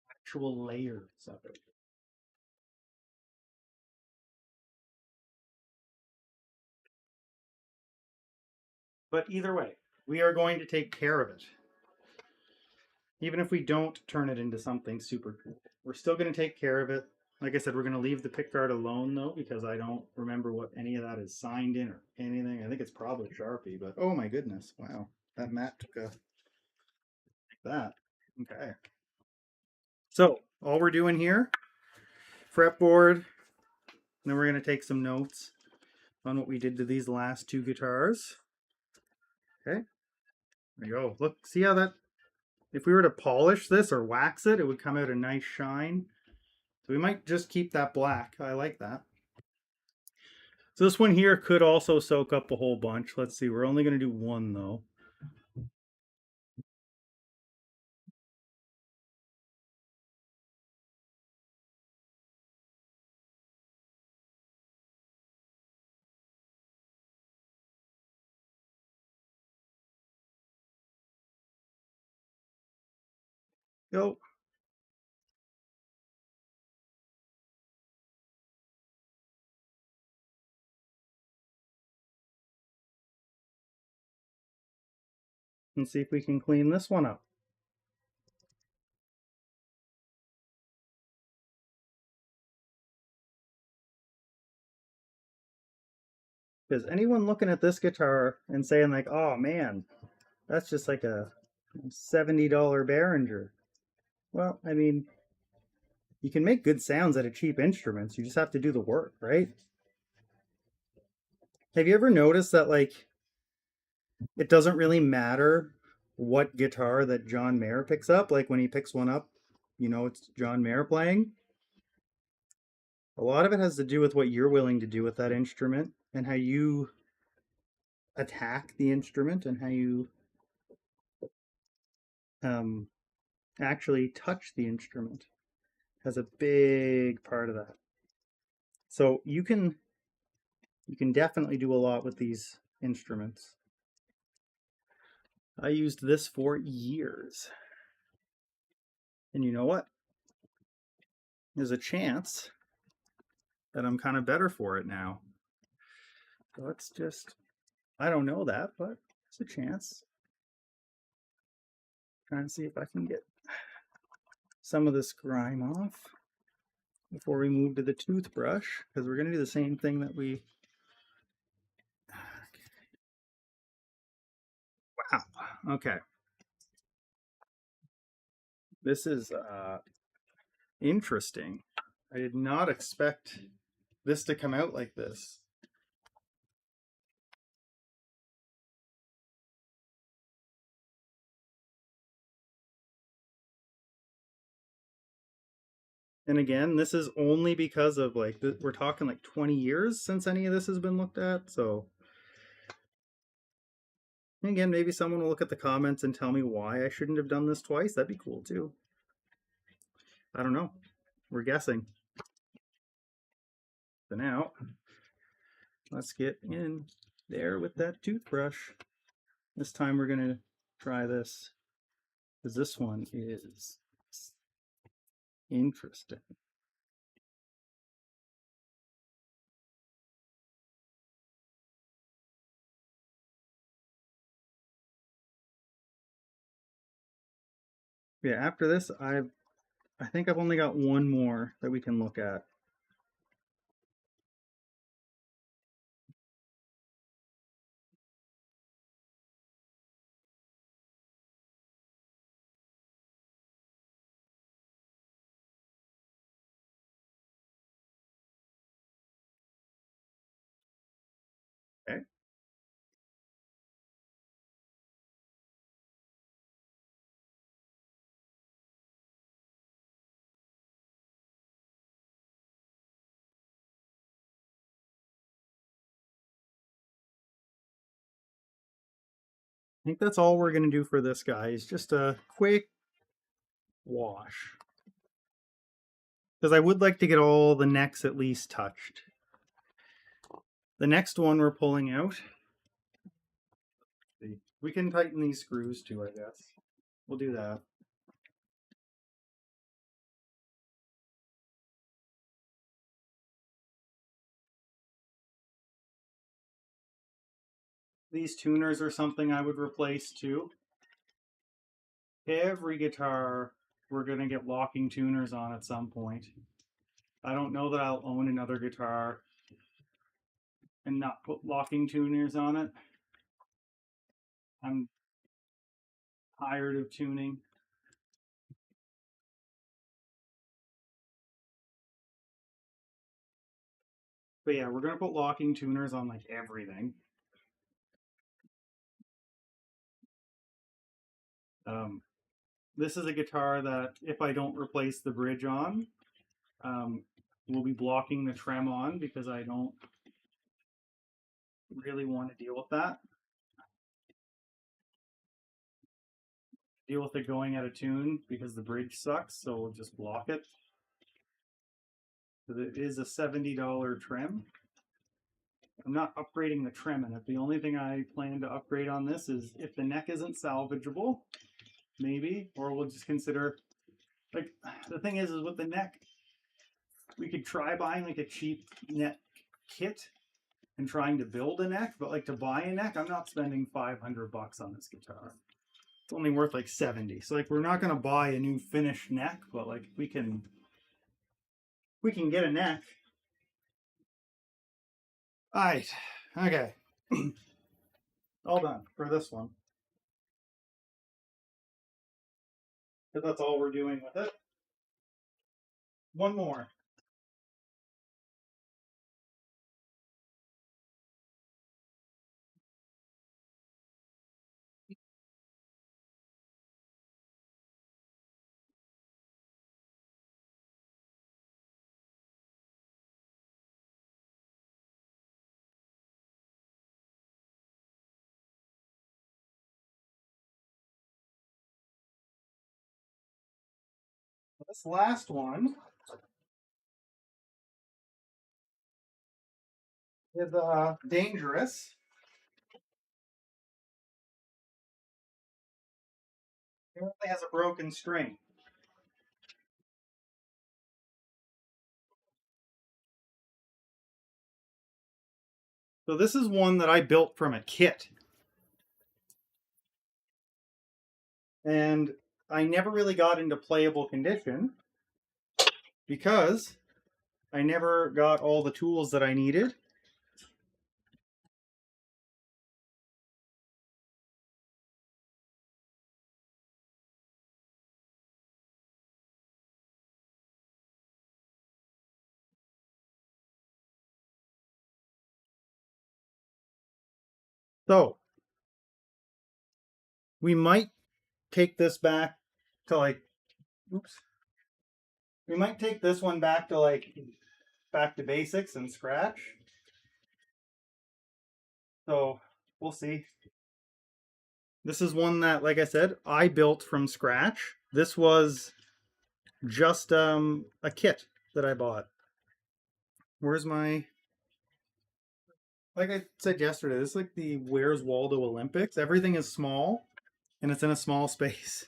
Actual layers of it. But either way, we are going to take care of it. Even if we don't turn it into something super cool, we're still going to take care of it. Like I said, we're going to leave the pickguard alone though, because I don't remember what any of that is signed in or anything. I think it's probably Sharpie, but oh my goodness, wow, that mat took a that. Okay, so all we're doing here, fretboard. Then we're going to take some notes on what we did to these last two guitars. Okay, there you go. Look, see how that, if we were to polish this or wax it, it would come out a nice shine. So we might just keep that black. I like that. So this one here could also soak up a whole bunch. Let's see, we're only going to do one though. Go. And see if we can clean this one up. Is anyone looking at this guitar and saying like, oh man, that's just like a $70 Behringer? Well, I mean, you can make good sounds out of cheap instruments. You just have to do the work, right? Have you ever noticed that like it doesn't really matter what guitar that John Mayer picks up? Like when he picks one up, you know it's John Mayer playing. A lot of it has to do with what you're willing to do with that instrument and how you attack the instrument and how you um, actually touch the instrument has a big part of that. So you can definitely do a lot with these instruments. I used this for years. And you know what? There's a chance that I'm kind of better for it now. So let's just, I don't know that, but there's a chance. Trying to see if I can get some of this grime off before we move to the toothbrush, because we're going to do the same thing that we... Wow. Okay. This is interesting. I did not expect this to come out like this. And again, this is only because of like, we're talking like 20 years since any of this has been looked at. So again, maybe someone will look at the comments and tell me why I shouldn't have done this twice. That'd be cool too. I don't know. We're guessing. So now, let's get in there with that toothbrush. This time we're going to try this, because this one is interesting. Yeah, after this, I think I've only got one more that we can look at. Okay. I think that's all we're going to do for this guy is just a quick wash. Because I would like to get all the necks at least touched. The next one we're pulling out. We can tighten these screws too, I guess. We'll do that. These tuners are something I would replace too. Every guitar we're going to get locking tuners on at some point. I don't know that I'll own another guitar and not put locking tuners on it. I'm tired of tuning. But yeah, we're going to put locking tuners on like everything. This is a guitar that if I don't replace the bridge on, we'll be blocking the trem on because I don't really want to deal with that. Deal with it going out of tune because the bridge sucks, so we'll just block it. It is a $70 trim. I'm not upgrading the trim in it. The only thing I plan to upgrade on this is if the neck isn't salvageable, maybe, or we'll just consider, like, the thing is with the neck, we could try buying like a cheap neck kit and trying to build a neck, but like to buy a neck, I'm not spending $500 on this guitar. It's only worth like 70. So like we're not gonna buy a new finished neck, but like we can get a neck. Alright, okay. All done for this one. Because that's all we're doing with it. One more. This last one is dangerous. It only has a broken string. So this is one that I built from a kit. And I never really got into playable condition because I never got all the tools that I needed. So we might take this back to like, oops. We might take this one back to like, back to basics and scratch. So we'll see. This is one that, like I said, I built from scratch. This was just a kit that I bought. Where's my, like I said yesterday, this is like the Where's Waldo Olympics. Everything is small and it's in a small space.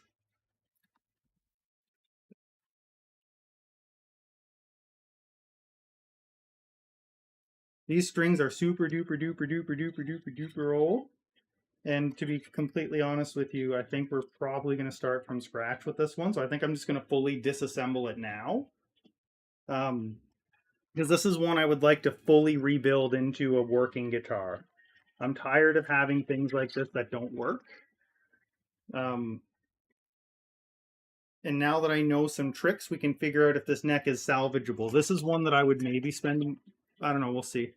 These strings are super duper duper duper duper duper duper old. And to be completely honest with you, I think we're probably going to start from scratch with this one. So I think I'm just going to fully disassemble it now. Because this is one I would like to fully rebuild into a working guitar. I'm tired of having things like this that don't work. Um, and now that I know some tricks, we can figure out if this neck is salvageable. This is one that I would maybe spend, I don't know, we'll see.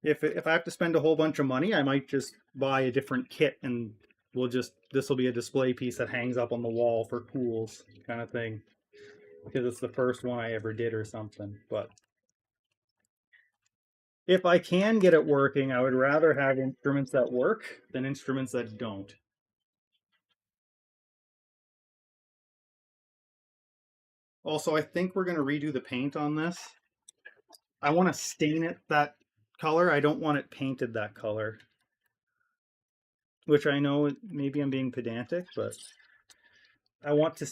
If I have to spend a whole bunch of money, I might just buy a different kit and this will be a display piece that hangs up on the wall for tools kind of thing. Because it's the first one I ever did or something. But if I can get it working, I would rather have instruments that work than instruments that don't. Also, I think we're going to redo the paint on this. I want to stain it that color. I don't want it painted that color. Which I know maybe I'm being pedantic, but I want to.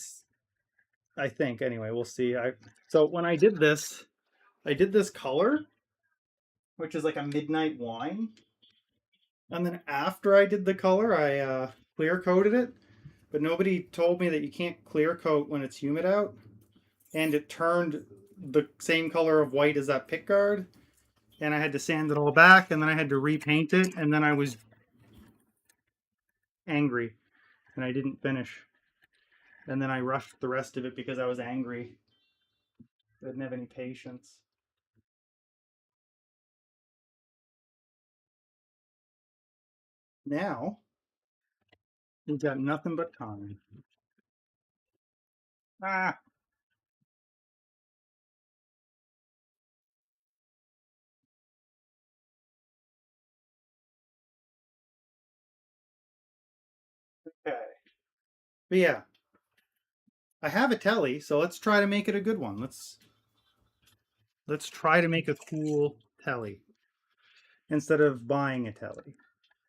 I think anyway. We'll see. So when I did this color, which is like a midnight wine, and then after I did the color, I clear coated it. But nobody told me that you can't clear coat when it's humid out, and it turned the same color of white as that pick guard, and I had to sand it all back, and then I had to repaint it, and then I was angry, and I didn't finish. And then I rushed the rest of it because I was angry. I didn't have any patience. Now we've got nothing but time. Ah, okay. But yeah, I have a telly, so let's try to make it a good one. Let's try to make a cool telly instead of buying a telly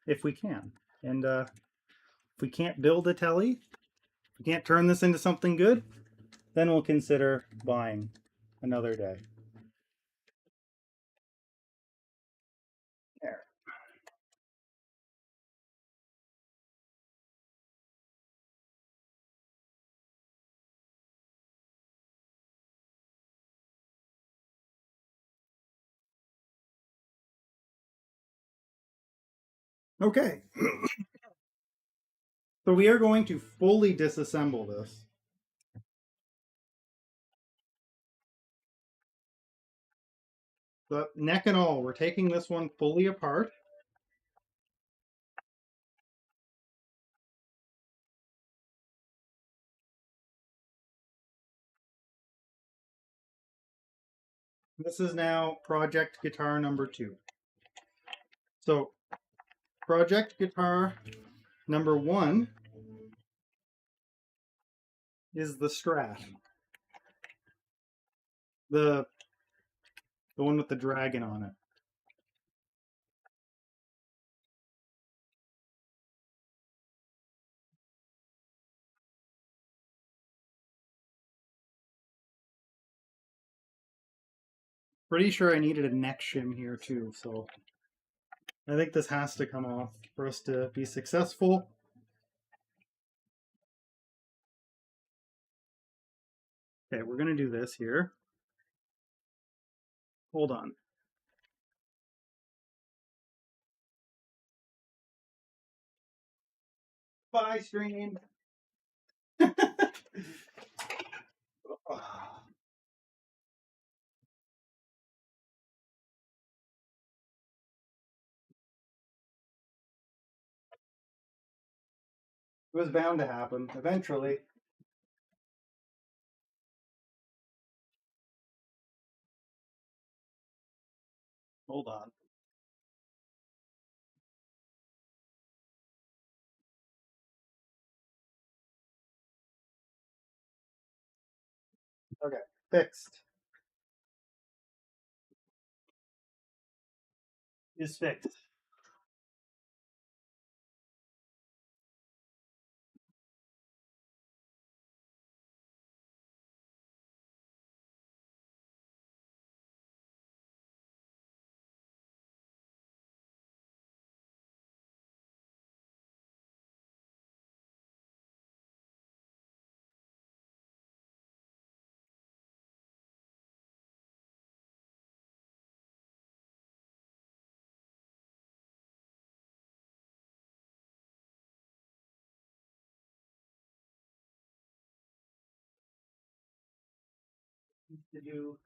if we can. And if we can't build a telly, if we can't turn this into something good, then we'll consider buying another day. There. Okay. So we are going to fully disassemble this. But neck and all, we're taking this one fully apart. This is now project guitar number 2. So project guitar number 1 is the Strat. The one with the dragon on it. Pretty sure I needed a neck shim here too, so I think this has to come off for us to be successful. Okay, we're gonna do this here. Hold on. Bye, stream. It was bound to happen eventually. Hold on. Okay, fixed. Is fixed. Did you?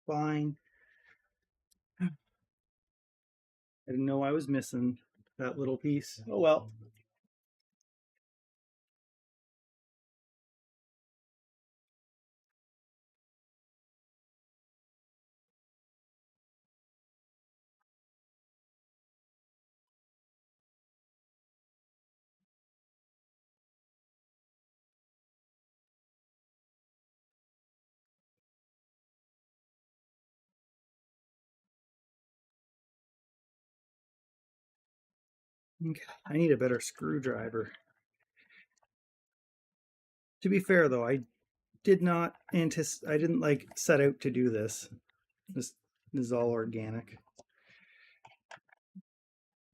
fine. I didn't know I was missing that little piece. Oh well. Okay, I need a better screwdriver. To be fair though, I did not anticipate. I didn't like set out to do this. This is all organic.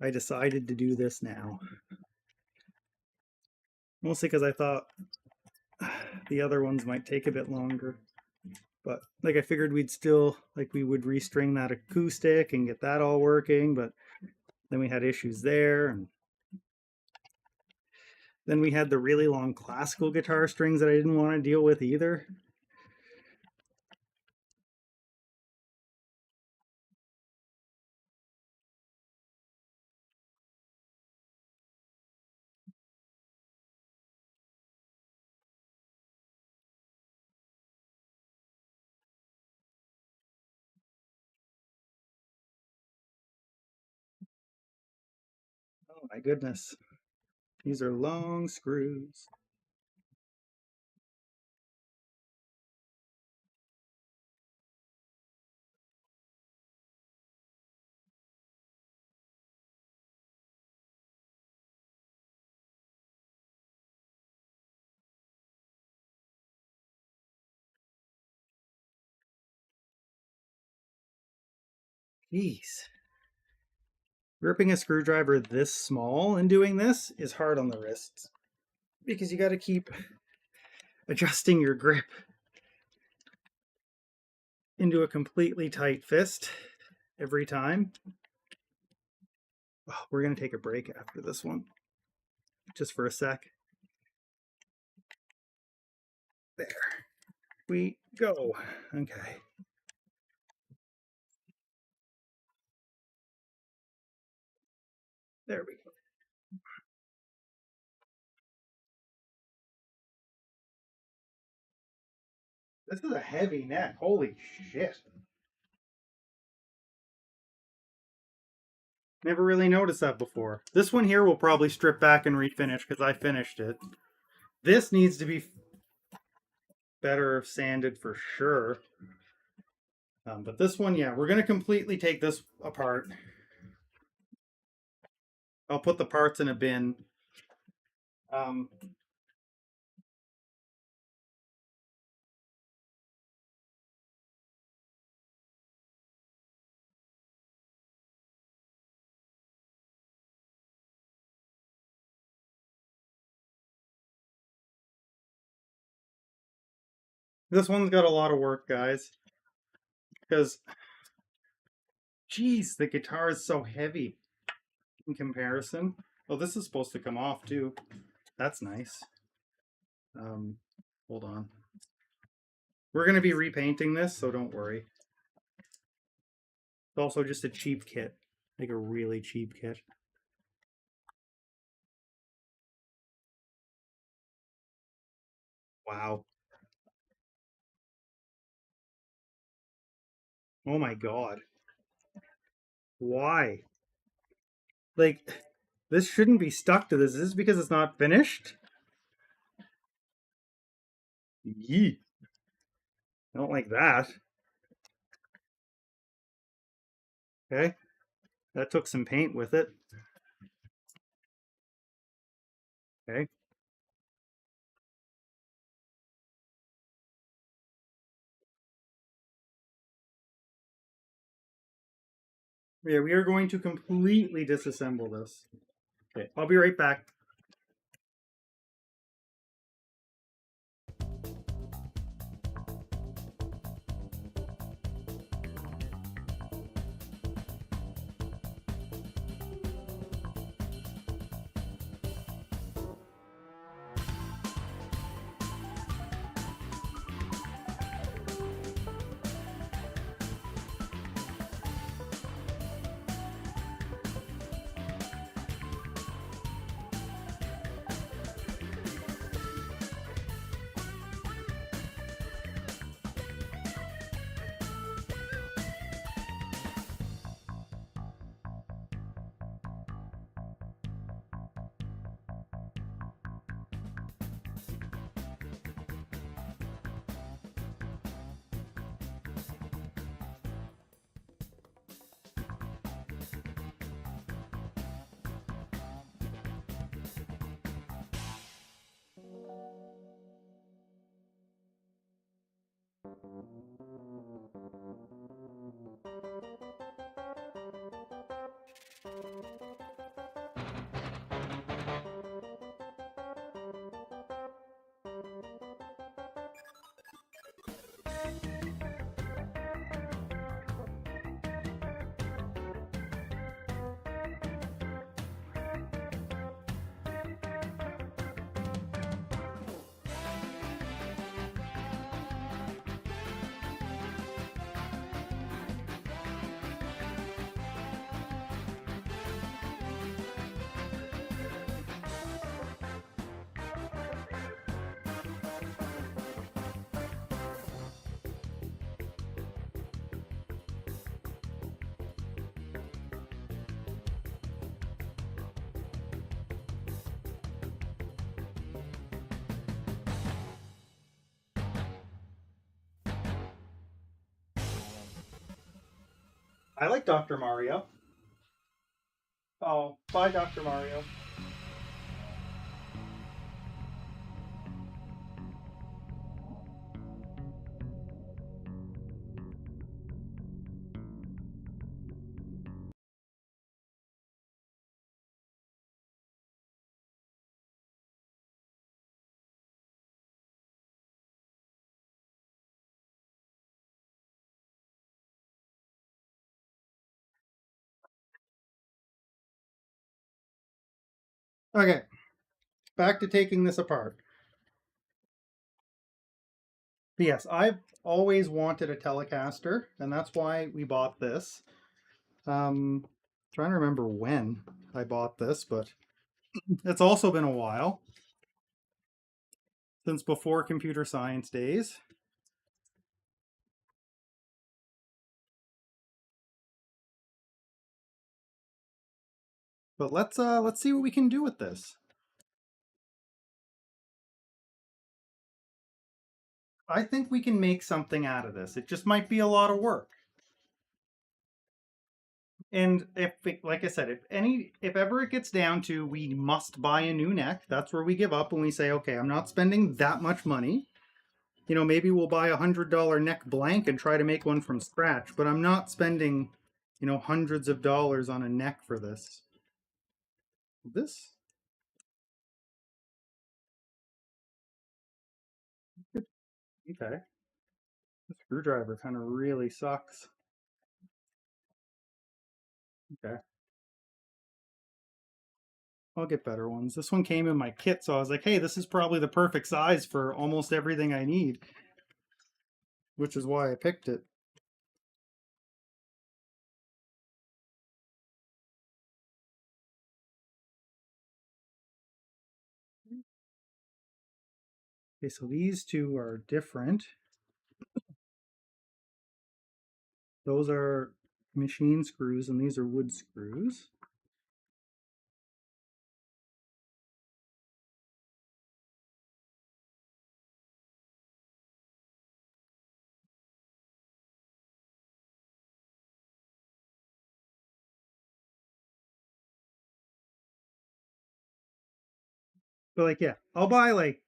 I decided to do this now. Mostly because I thought the other ones might take a bit longer. But like I figured we'd still, like we would restring that acoustic and get that all working, but then we had issues there. And then we had the really long classical guitar strings that I didn't want to deal with either. Oh my goodness. These are long screws. Jeez. Gripping a screwdriver this small and doing this is hard on the wrists because you got to keep adjusting your grip into a completely tight fist every time. Oh, we're going to take a break after this one, just for a sec. There we go. Okay. There we go. This is a heavy neck. Holy shit. Never really noticed that before. This one here will probably strip back and refinish because I finished it. This needs to be better sanded for sure. But this one, yeah, we're going to completely take this apart. I'll put the parts in a bin. This one's got a lot of work, guys. Because, geez, the guitar is so heavy in comparison. Oh, this is supposed to come off too. That's nice. Hold on. We're going to be repainting this, so don't worry. It's also just a cheap kit. Like a really cheap kit. Wow. Oh my god. Why? Like, this shouldn't be stuck to this. Is this because it's not finished? Yee. I don't like that. Okay. That took some paint with it. Okay. Yeah, we are going to completely disassemble this. Okay, I'll be right back. I like Dr. Mario. Oh, bye, Dr. Mario. Okay, back to taking this apart. But yes, I've always wanted a Telecaster, and that's why we bought this. Trying to remember when I bought this, but it's also been a while since before computer science days. But let's see what we can do with this. I think we can make something out of this. It just might be a lot of work. And like I said, if ever it gets down to we must buy a new neck, that's where we give up and we say, okay, I'm not spending that much money. You know, maybe we'll buy $100 neck blank and try to make one from scratch, but I'm not spending, hundreds of dollars on a neck for this. This, okay. The screwdriver kind of really sucks. Okay. I'll get better ones. This one came in my kit, so I was like, hey, this is probably the perfect size for almost everything I need, which is why I picked it. Okay, so these two are different. Those are machine screws, and these are wood screws. But like, yeah, I'll buy like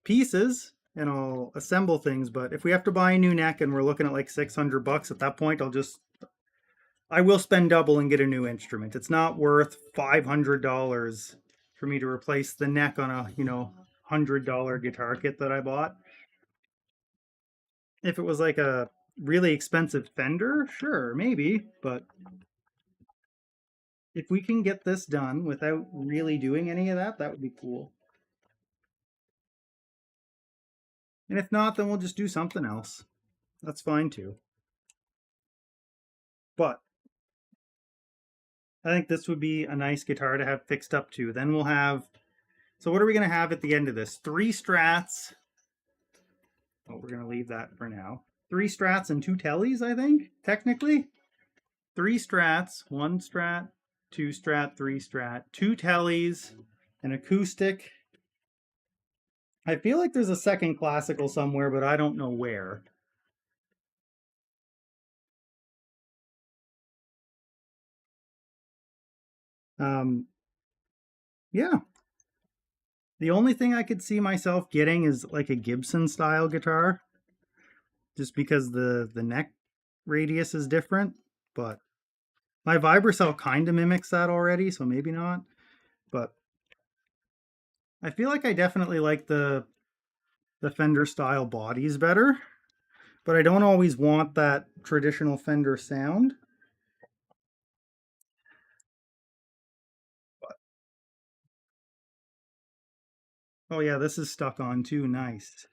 pieces and I'll assemble things. But if we have to buy a new neck and we're looking at like 600 bucks at that point, I will spend double and get a new instrument. It's not worth $500 for me to replace the neck on a $100 guitar kit that I bought. If it was like a really expensive Fender, sure, maybe, but if we can get this done without really doing any of that, that would be cool. And if not, then we'll just do something else. That's fine too. But I think this would be a nice guitar to have fixed up to. Then we'll have. So, what are we going to have at the end of this? Three strats. Oh, we're going to leave that for now. Three strats and two tellies, I think, technically. Three strats, one strat, two strat, three strat, two tellies, an acoustic. I feel like there's a second classical somewhere, but I don't know where. Um, yeah. The only thing I could see myself getting is like a Gibson style guitar. just because the neck radius is different. But my Vibracell kind of mimics that already, so maybe not. But I feel like I definitely like the Fender style bodies better, but I don't always want that traditional Fender sound. Oh yeah, this is stuck on too. Nice.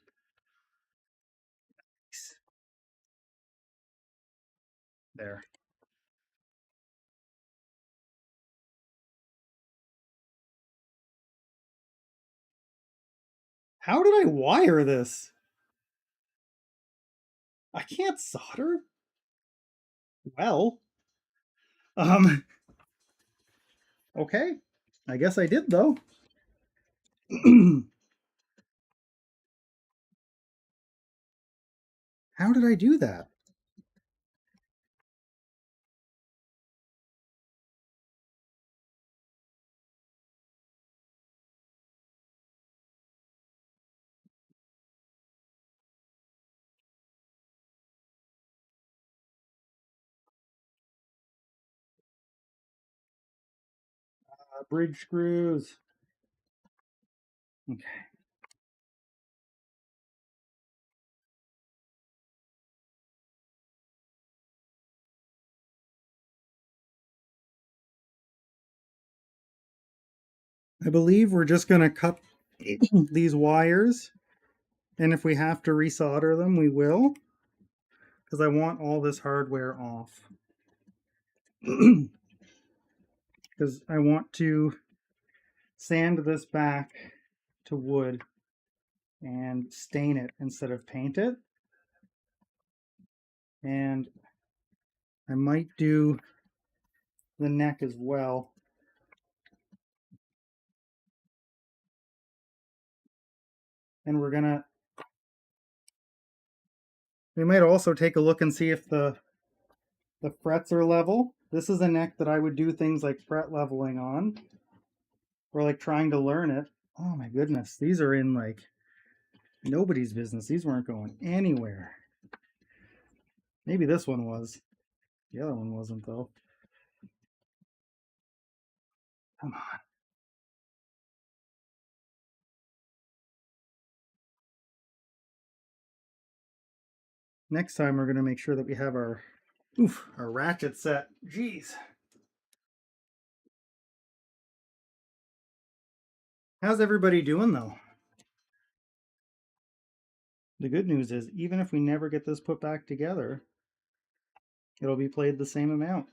There. How did I wire this? I can't solder? Well, um, okay. I guess I did though. How did I do that? Bridge screws. Okay. I believe we're just going to cut these wires, and if we have to resolder them, we will, because I want all this hardware off. Because I want to sand this back to wood and stain it instead of paint it. And I might do the neck as well. And we might also take a look and see if the frets are level. This is a neck that I would do things like fret leveling on, or like trying to learn it. Oh my goodness, these are in like nobody's business. These weren't going anywhere. Maybe this one was. The other one wasn't though. Come on. Next time we're going to make sure that we have our ratchet set. Jeez. How's everybody doing though? The good news is even if we never get this put back together, it'll be played the same amount.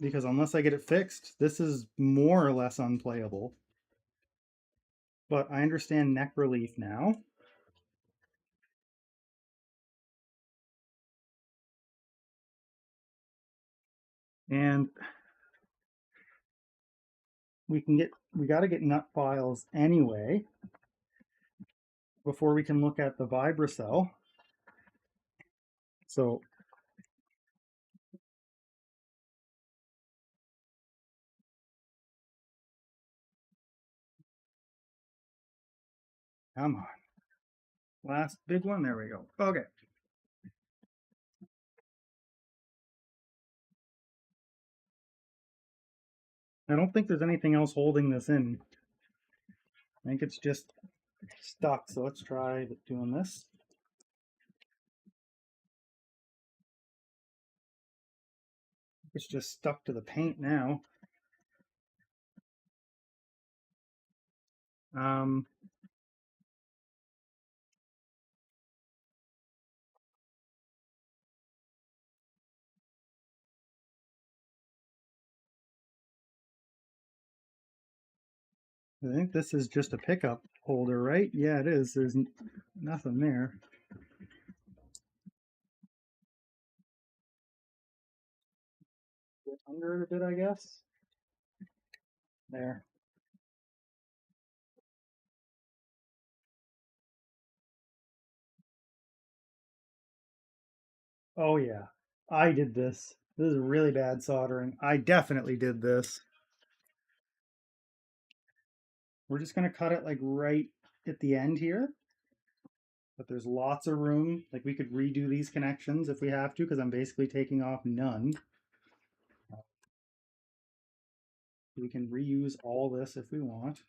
Because unless I get it fixed, this is more or less unplayable. But I understand neck relief now. And we got to get nut files anyway before we can look at the Vibracell. So come on. Last big one. There we go. Okay. I don't think there's anything else holding this in. I think it's just stuck. So let's try doing this. It's just stuck to the paint now. Um, I think this is just a pickup holder, right? Yeah, it is. There's nothing there. Get under it a bit, I guess. There. Oh yeah, I did this. This is really bad soldering. I definitely did this. We're just gonna cut it like right at the end here. but there's lots of room. Like we could redo these connections if we have to, because I'm basically taking off none. We can reuse all this if we want.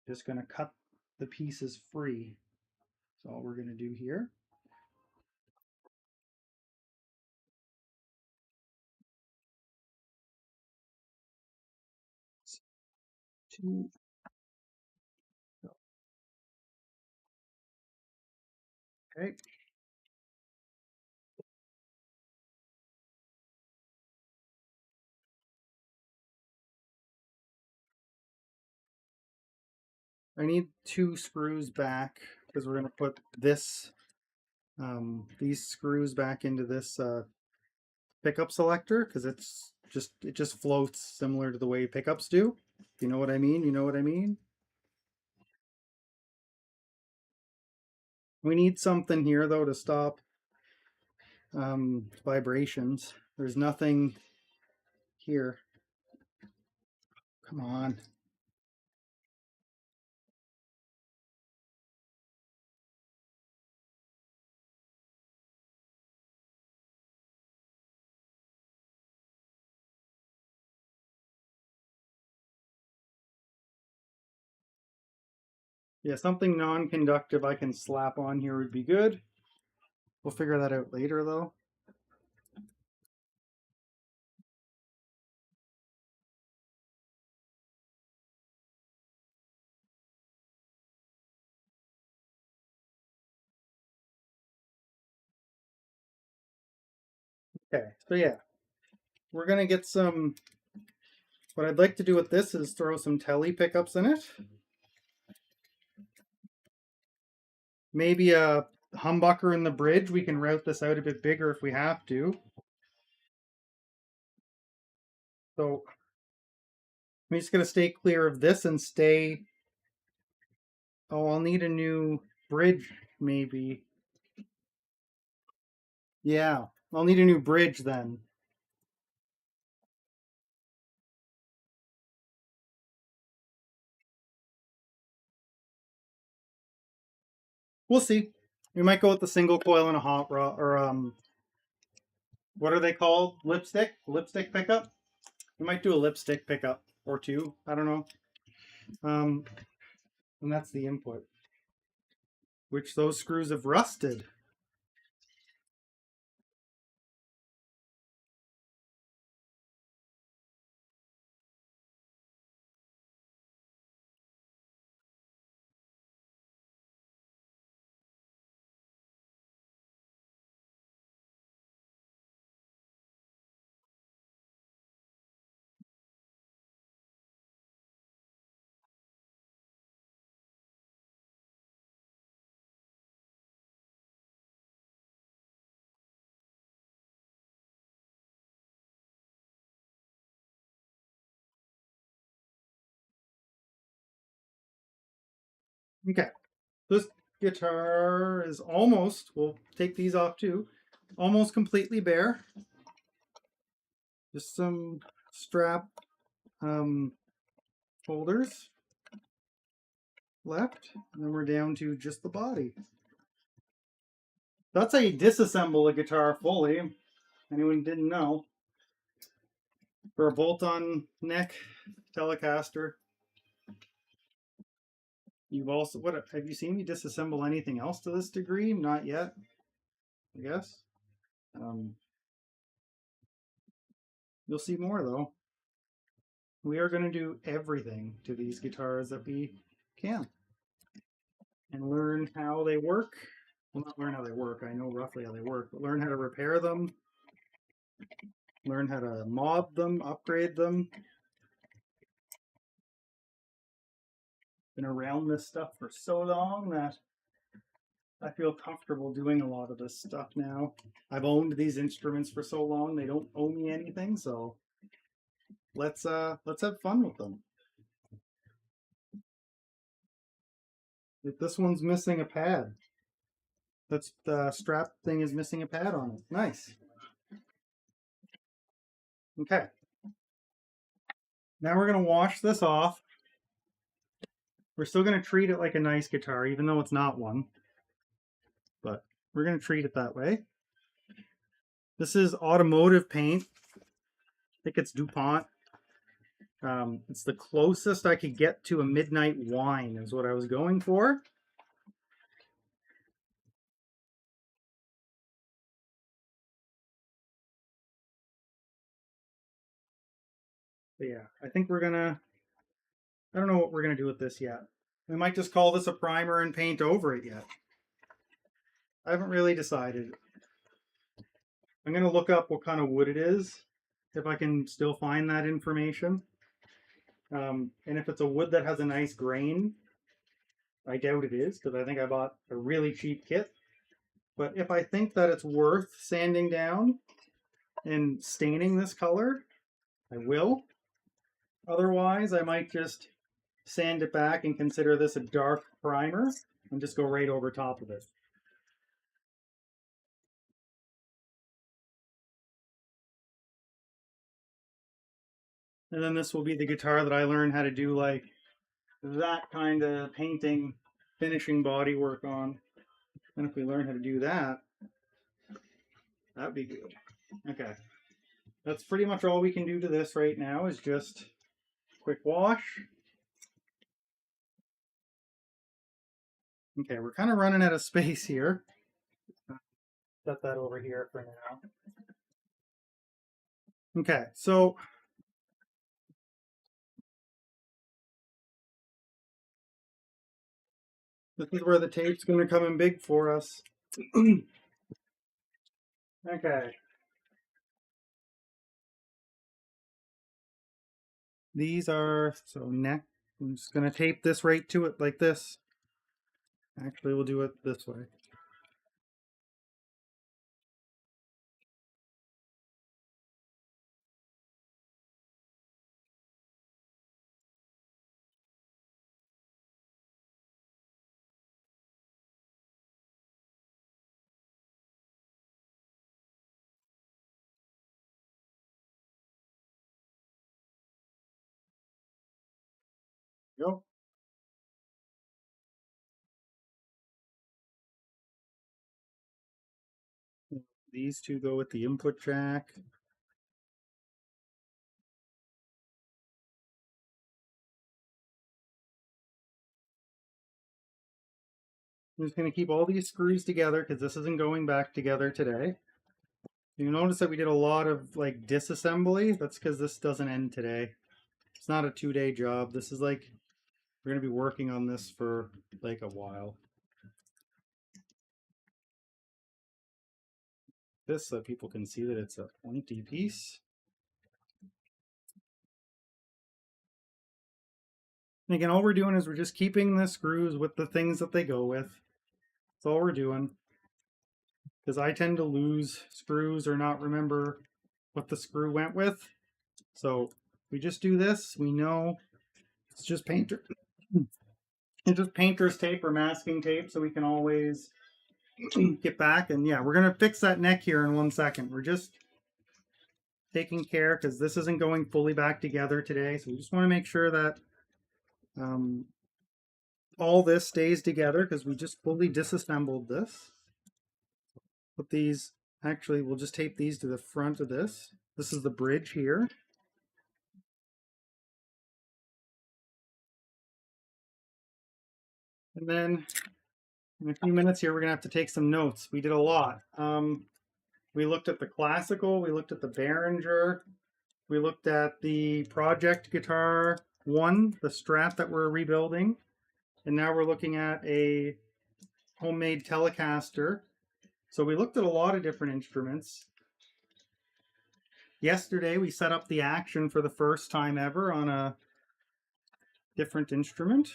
Just going to cut the pieces free. That's all we're going to do here. Two. Okay. I need 2 screws back because we're going to put this, these screws back into this pickup selector because it just floats similar to the way pickups do. If you know what I mean, you know what I mean. We need something here though to stop vibrations. There's nothing here. Come on. Yeah, something non-conductive I can slap on here would be good. We'll figure that out later though. Okay, so yeah, we're gonna get some, what I'd like to do with this is throw some telly pickups in it. Maybe a humbucker in the bridge. We can route this out a bit bigger if we have to. So I'm just gonna stay clear of this and stay. Oh, I'll need a new bridge, maybe. Yeah, I'll need a new bridge then. We'll see. We might go with the single coil and a hot rod, or what are they called? Lipstick pickup. We might do a lipstick pickup or two. I don't know. Um, and that's the input, which those screws have rusted. Okay, this guitar is almost. We'll take these off too. Almost completely bare. Just some strap um, holders left, and then we're down to just the body. That's how you disassemble a guitar fully. Anyone didn't know. For a bolt-on neck Telecaster, you've also, what have you seen me disassemble anything else to this degree? Not yet, I guess. Um, you'll see more though. We are going to do everything to these guitars that we can and learn how they work. Well, not learn how they work. I know roughly how they work, but learn how to repair them, learn how to mod them, upgrade them. Been around this stuff for so long that I feel comfortable doing a lot of this stuff now. I've owned these instruments for so long, they don't owe me anything, so let's have fun with them. If this one's missing a pad, that's the strap thing is missing a pad on it. Nice. Okay. Now we're gonna wash this off. We're still going to treat it like a nice guitar, even though it's not one. But we're going to treat it that way. This is automotive paint. I think it's DuPont. It's the closest I could get to a midnight wine is what I was going for. But yeah, I think we're gonna, I don't know what we're gonna do with this yet. We might just call this a primer and paint over it yet. I haven't really decided. I'm gonna look up what kind of wood it is, if I can still find that information. And if it's a wood that has a nice grain, I doubt it is, because I think I bought a really cheap kit. But if I think that it's worth sanding down and staining this color, I will. Otherwise, I might just sand it back and consider this a dark primer and just go right over top of it. And then this will be the guitar that I learned how to do like that kind of painting, finishing body work on. And if we learn how to do that, that'd be good. Okay. That's pretty much all we can do to this right now is just quick wash. Okay, we're kind of running out of space here. Set that over here for now. Okay, so this is where the tape's going to come in big for us. Okay. These are, so neck, I'm just going to tape this right to it like this. Actually, we'll do it this way. Go. These two go with the input jack. I'm just going to keep all these screws together because this isn't going back together today. You notice that we did a lot of like disassembly. That's because this doesn't end today. It's not a 2-day job. This is like, we're going to be working on this for like a while. This so people can see that it's a pointy piece. And again, all we're doing is we're just keeping the screws with the things that they go with. That's all we're doing. Because I tend to lose screws or not remember what the screw went with. So we just do this. We know it's just painter. It's just painter's tape or masking tape, so we can always get back. And yeah, we're gonna fix that neck here in 1 second. We're just taking care because this isn't going fully back together today. So we just want to make sure that all this stays together because we just fully disassembled this. Put these, actually, we'll just tape these to the front of this. This is the bridge here. And then in a few minutes here, we're going to have to take some notes. We did a lot. We looked at the classical, we looked at the Behringer, we looked at the project guitar one, the Strat that we're rebuilding. And now we're looking at a homemade Telecaster. So we looked at a lot of different instruments. Yesterday, we set up the action for the first time ever on a different instrument.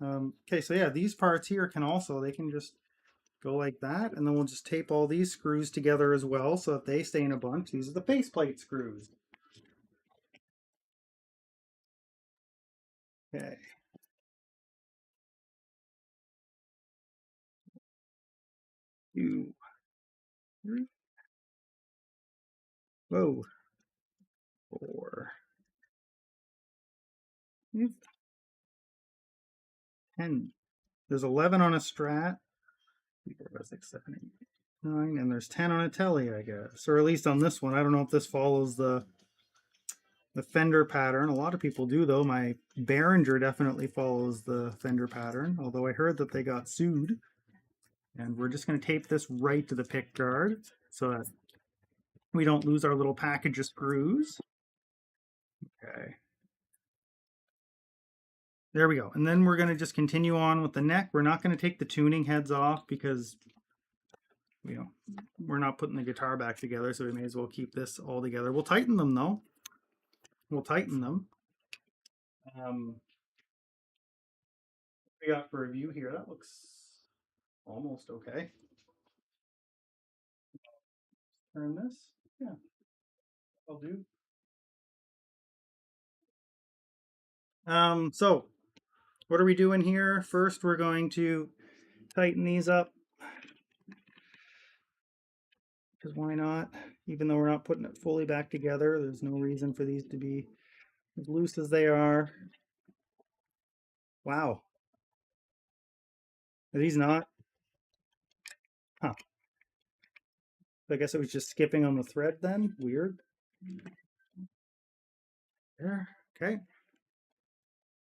Okay, so yeah, these parts here can also, they can just go like that, and then we'll just tape all these screws together as well so that they stay in a bunch. These are the faceplate screws. Okay. Two, three, whoa, four, 10. There's 11 on a Strat. 3, 4, 5, 6, 7, 8, 9, and there's 10 on a Telly, I guess. Or at least on this one. I don't know if this follows the Fender pattern. A lot of people do, though. My Behringer definitely follows the Fender pattern, although I heard that they got sued. And we're just going to tape this right to the pick guard so that we don't lose our little package of screws. Okay. There we go. And then we're going to just continue on with the neck. We're not going to take the tuning heads off because, you know, we're not putting the guitar back together, so we may as well keep this all together. We'll tighten them, though. We'll tighten them. What we got for a view here? That looks almost okay. Turn this. Yeah, I'll do. So what are we doing here? First, we're going to tighten these up. Because why not? Even though we're not putting it fully back together, there's no reason for these to be as loose as they are. Wow. Are these not? Huh. I guess it was just skipping on the thread then. Weird. There. Okay.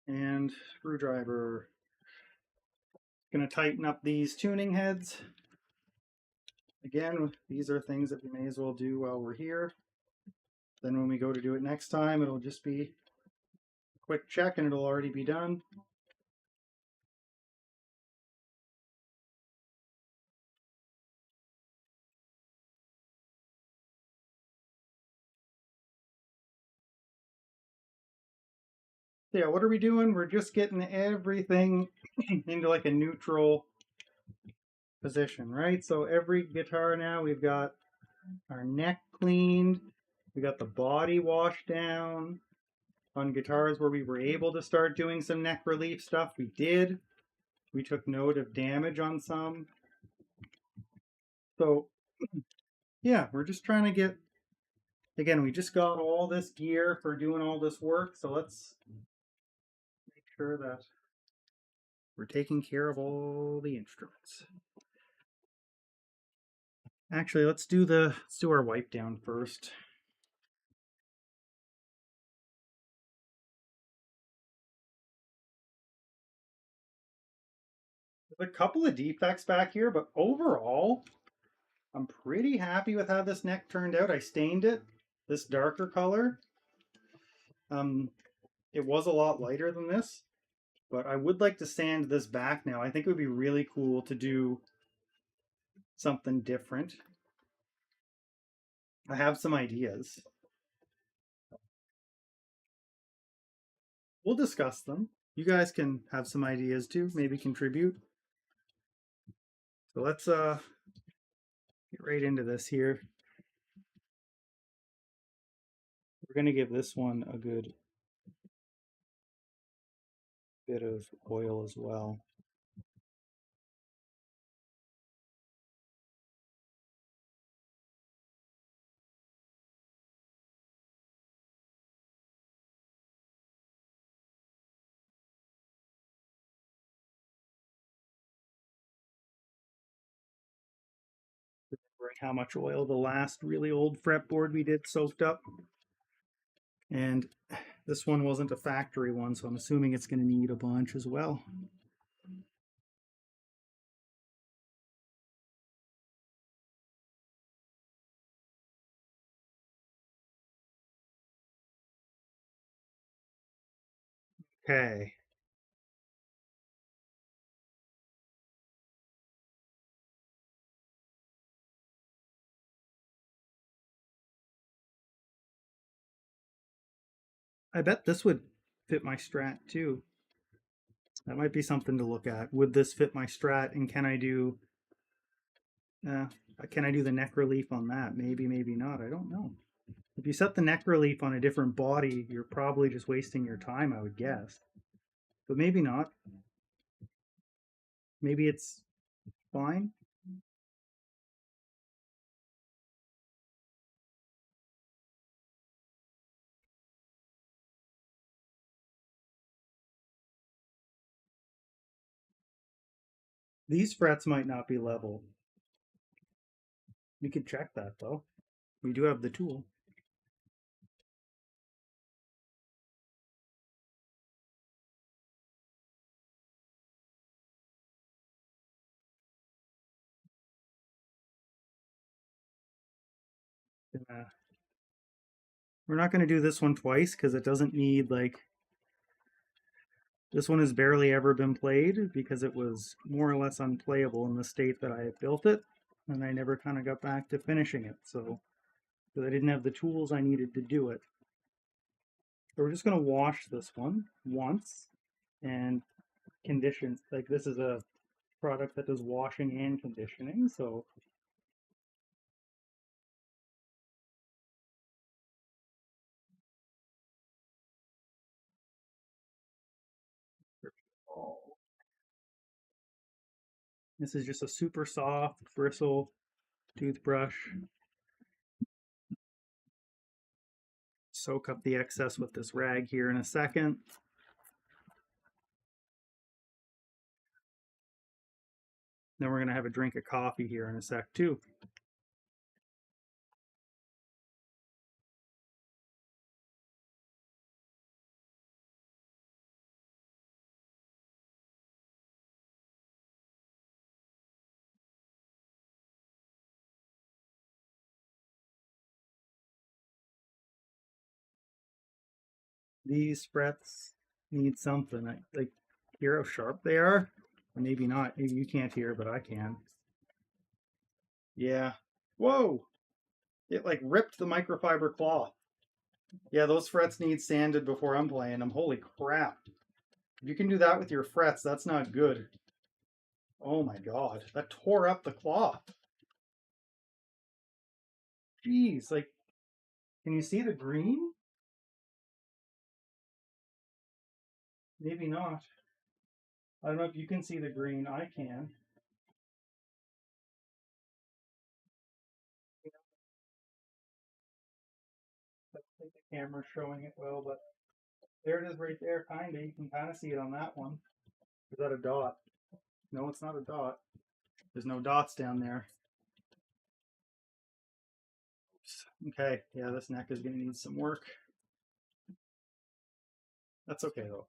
And screwdriver. Going to tighten up these tuning heads. Again, these are things that we may as well do while we're here. Then when we go to do it next time, it'll just be a quick check and it'll already be done. So yeah, what are we doing? We're just getting everything into like a neutral position, right? So every guitar now, we've got our neck cleaned, we got the body washed down. On guitars where we were able to start doing some neck relief stuff, we did. We took note of damage on some. So yeah, we're just trying to get, again, we just got all this gear for doing all this work, so let's make sure that we're taking care of all the instruments. Actually, let's do our wipe down first. There's a couple of defects back here, but overall, I'm pretty happy with how this neck turned out. I stained it this darker color. It was a lot lighter than this, but I would like to sand this back now. I think it would be really cool to do something different. I have some ideas. We'll discuss them. You guys can have some ideas too, maybe contribute. So let's get right into this here. We're going to give this one a good bit of oil as well. How much oil the last really old fretboard we did soaked up. And this one wasn't a factory one, so I'm assuming it's going to need a bunch as well. Okay. I bet this would fit my Strat too. That might be something to look at. Would this fit my Strat, and can I do the neck relief on that? Maybe, maybe not. I don't know. If you set the neck relief on a different body, you're probably just wasting your time, I would guess. But maybe not. Maybe it's fine. These frets might not be level. We could check that though. We do have the tool. Yeah. We're not going to do this one twice because it doesn't need like, this one has barely ever been played because it was more or less unplayable in the state that I built it, and I never kind of got back to finishing it. So, because I didn't have the tools I needed to do it. So we're just going to wash this one once and condition. Like this is a product that does washing and conditioning, so this is just a super soft bristle toothbrush. Soak up the excess with this rag here in a second. Then we're going to have a drink of coffee here in a sec too. These frets need something. Like, hear how sharp they are? Maybe not. Maybe you can't hear, but I can. Yeah. Whoa! It like ripped the microfiber cloth. Yeah, those frets need sanded before I'm playing them. Holy crap. If you can do that with your frets, that's not good. Oh my god. That tore up the cloth. Jeez, like, can you see the green? Maybe not. I don't know if you can see the green. I can. I think the camera's showing it well, but there it is right there, kinda. You can kind of see it on that one. Is that a dot? No, it's not a dot. There's no dots down there. Oops. Okay, yeah, this neck is gonna need some work. That's okay though.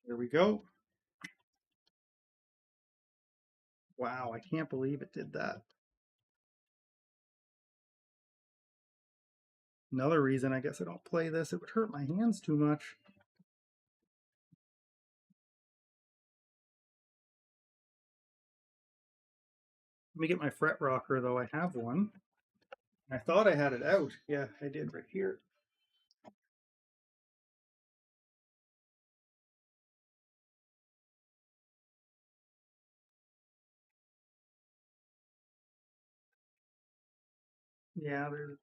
There we go. Wow, I can't believe it did that. Another reason I guess I don't play this, it would hurt my hands too much. Let me get my fret rocker though. I have one. I thought I had it out. Yeah, I did right here. Yeah, there's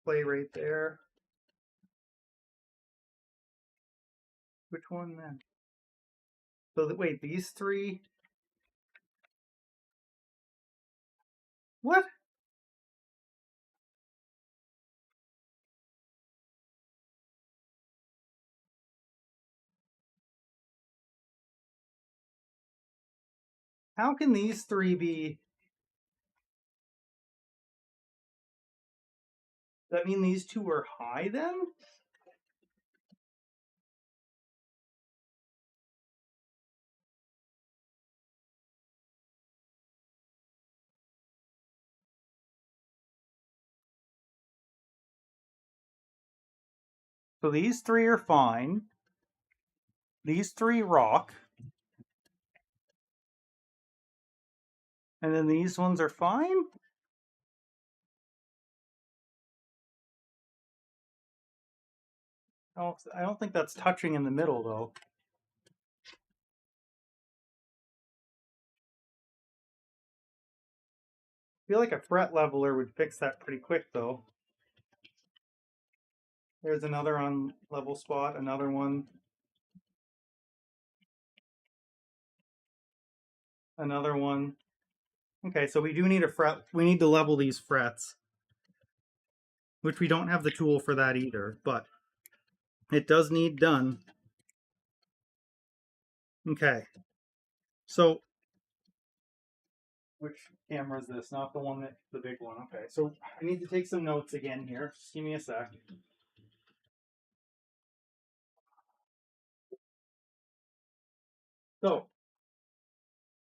play right there. Which one then? So wait, these three. What? How can these three be? Does that mean these two are high then? So these three are fine. These three rock. And then these ones are fine? Oh, I don't think that's touching in the middle though. I feel like a fret leveler would fix that pretty quick though. There's another on level spot, another one. Another one. Okay, so we do need a fret. We need to level these frets. which we don't have the tool for that either, but it does need done. Okay, so which camera is this? Not the one that the big one. Okay, so I need to take some notes again here. Just give me a sec. So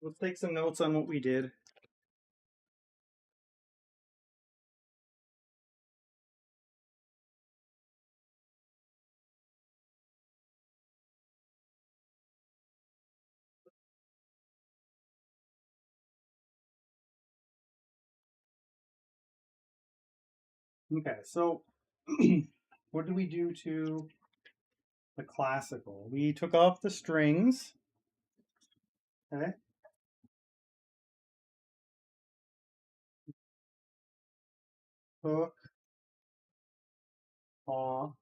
let's take some notes on what we did. Okay, so what did we do to the classical? We took off the strings. Okay. Hook, paw,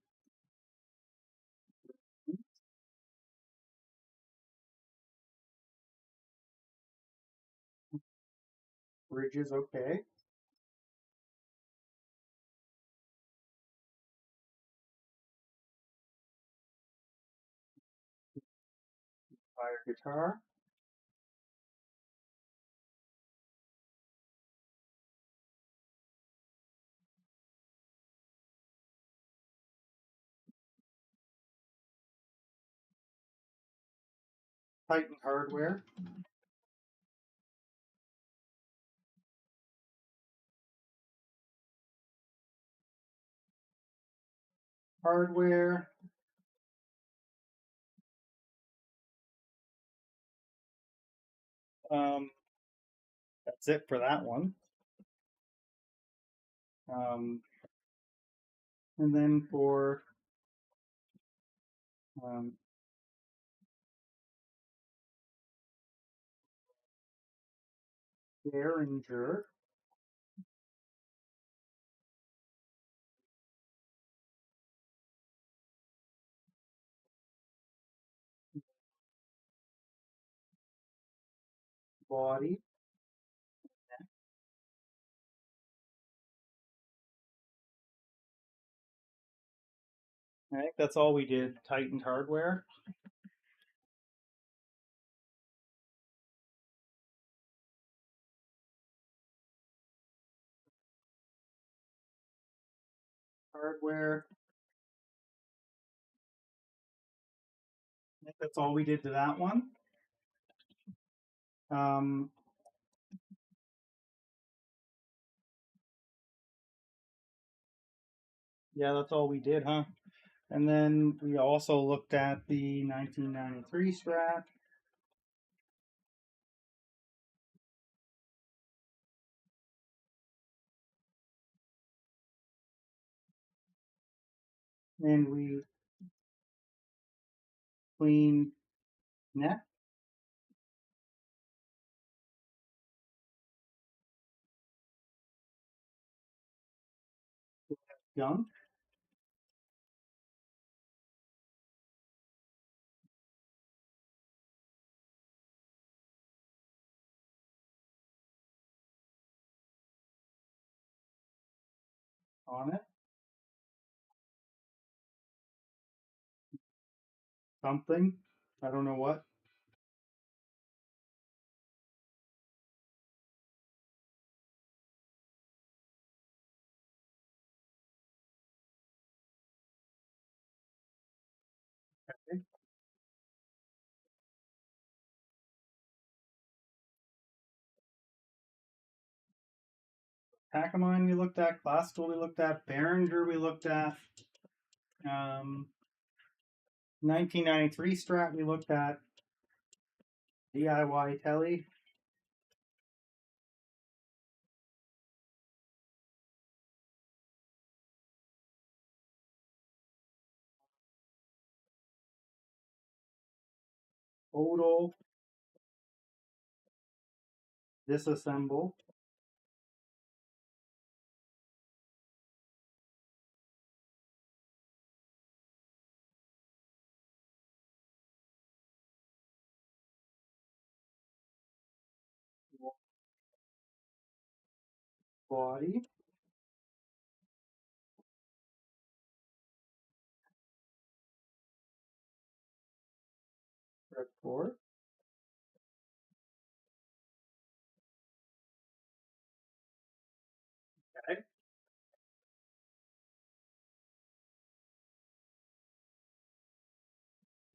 bridges, okay. Fire guitar, Titan hardware, hardware. Um, that's it for that one. Um, and then for um, Derringer, body. I think that's all we did. Titan hardware, hardware. I think that's all we did to that one. Um, yeah, that's all we did, huh? And then we also looked at the 1993 Strat. And we cleaned neck, junk on it, something. I don't know what. Takamine we looked at, classical we looked at, Behringer we looked at, 1993 Strat we looked at, DIY Telly, Odal, Disassemble, Body, for. Okay.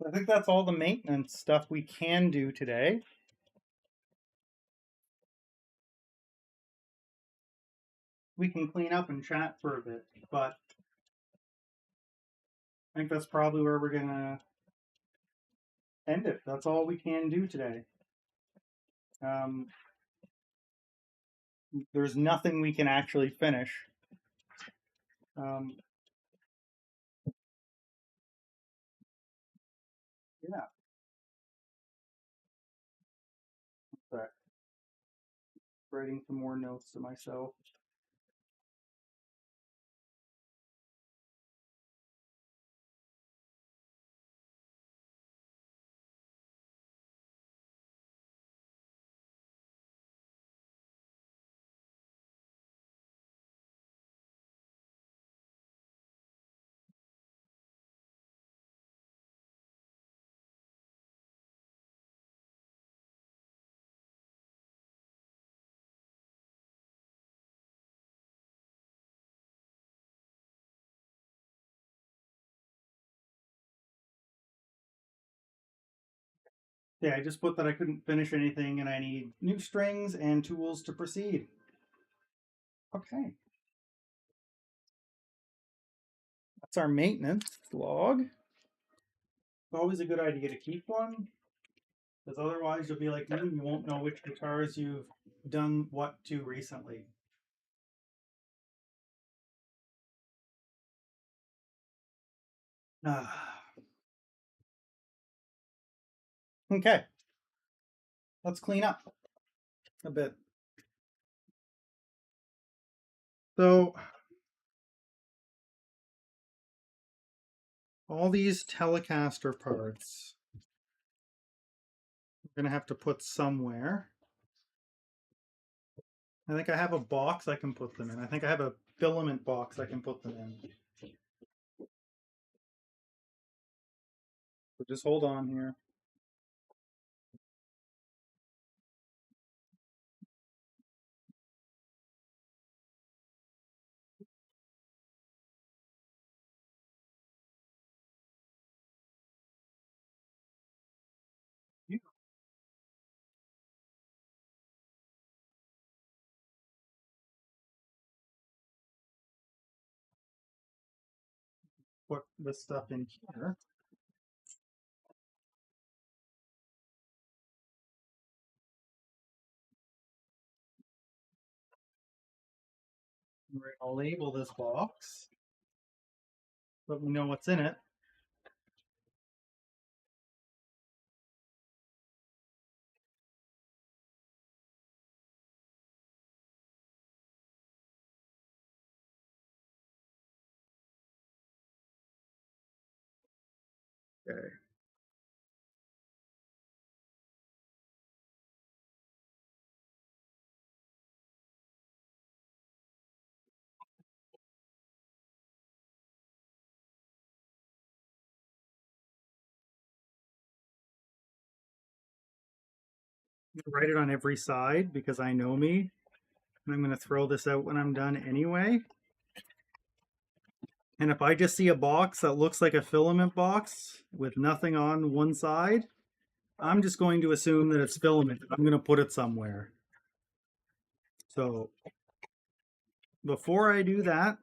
I think that's all the maintenance stuff we can do today. We can clean up and chat for a bit, but I think that's probably where we're gonna end it. That's all we can do today. Um, there's nothing we can actually finish. Yeah, but writing some more notes to myself. Yeah, I just put that I couldn't finish anything and I need new strings and tools to proceed. Okay. That's our maintenance log. It's always a good idea to keep one, because otherwise you'll be like me, you won't know which guitars you've done what to recently. Okay, let's clean up a bit. So all these Telecaster parts I'm gonna have to put somewhere. I think I have a box I can put them in. I think I have a filament box I can put them in. So just hold on here. Put this stuff in here. I'll label this box. Let me know what's in it. Okay. I'm gonna write it on every side because I know me. And I'm going to throw this out when I'm done anyway. And if I just see a box that looks like a filament box with nothing on one side, I'm just going to assume that it's filament. I'm going to put it somewhere. So before I do that,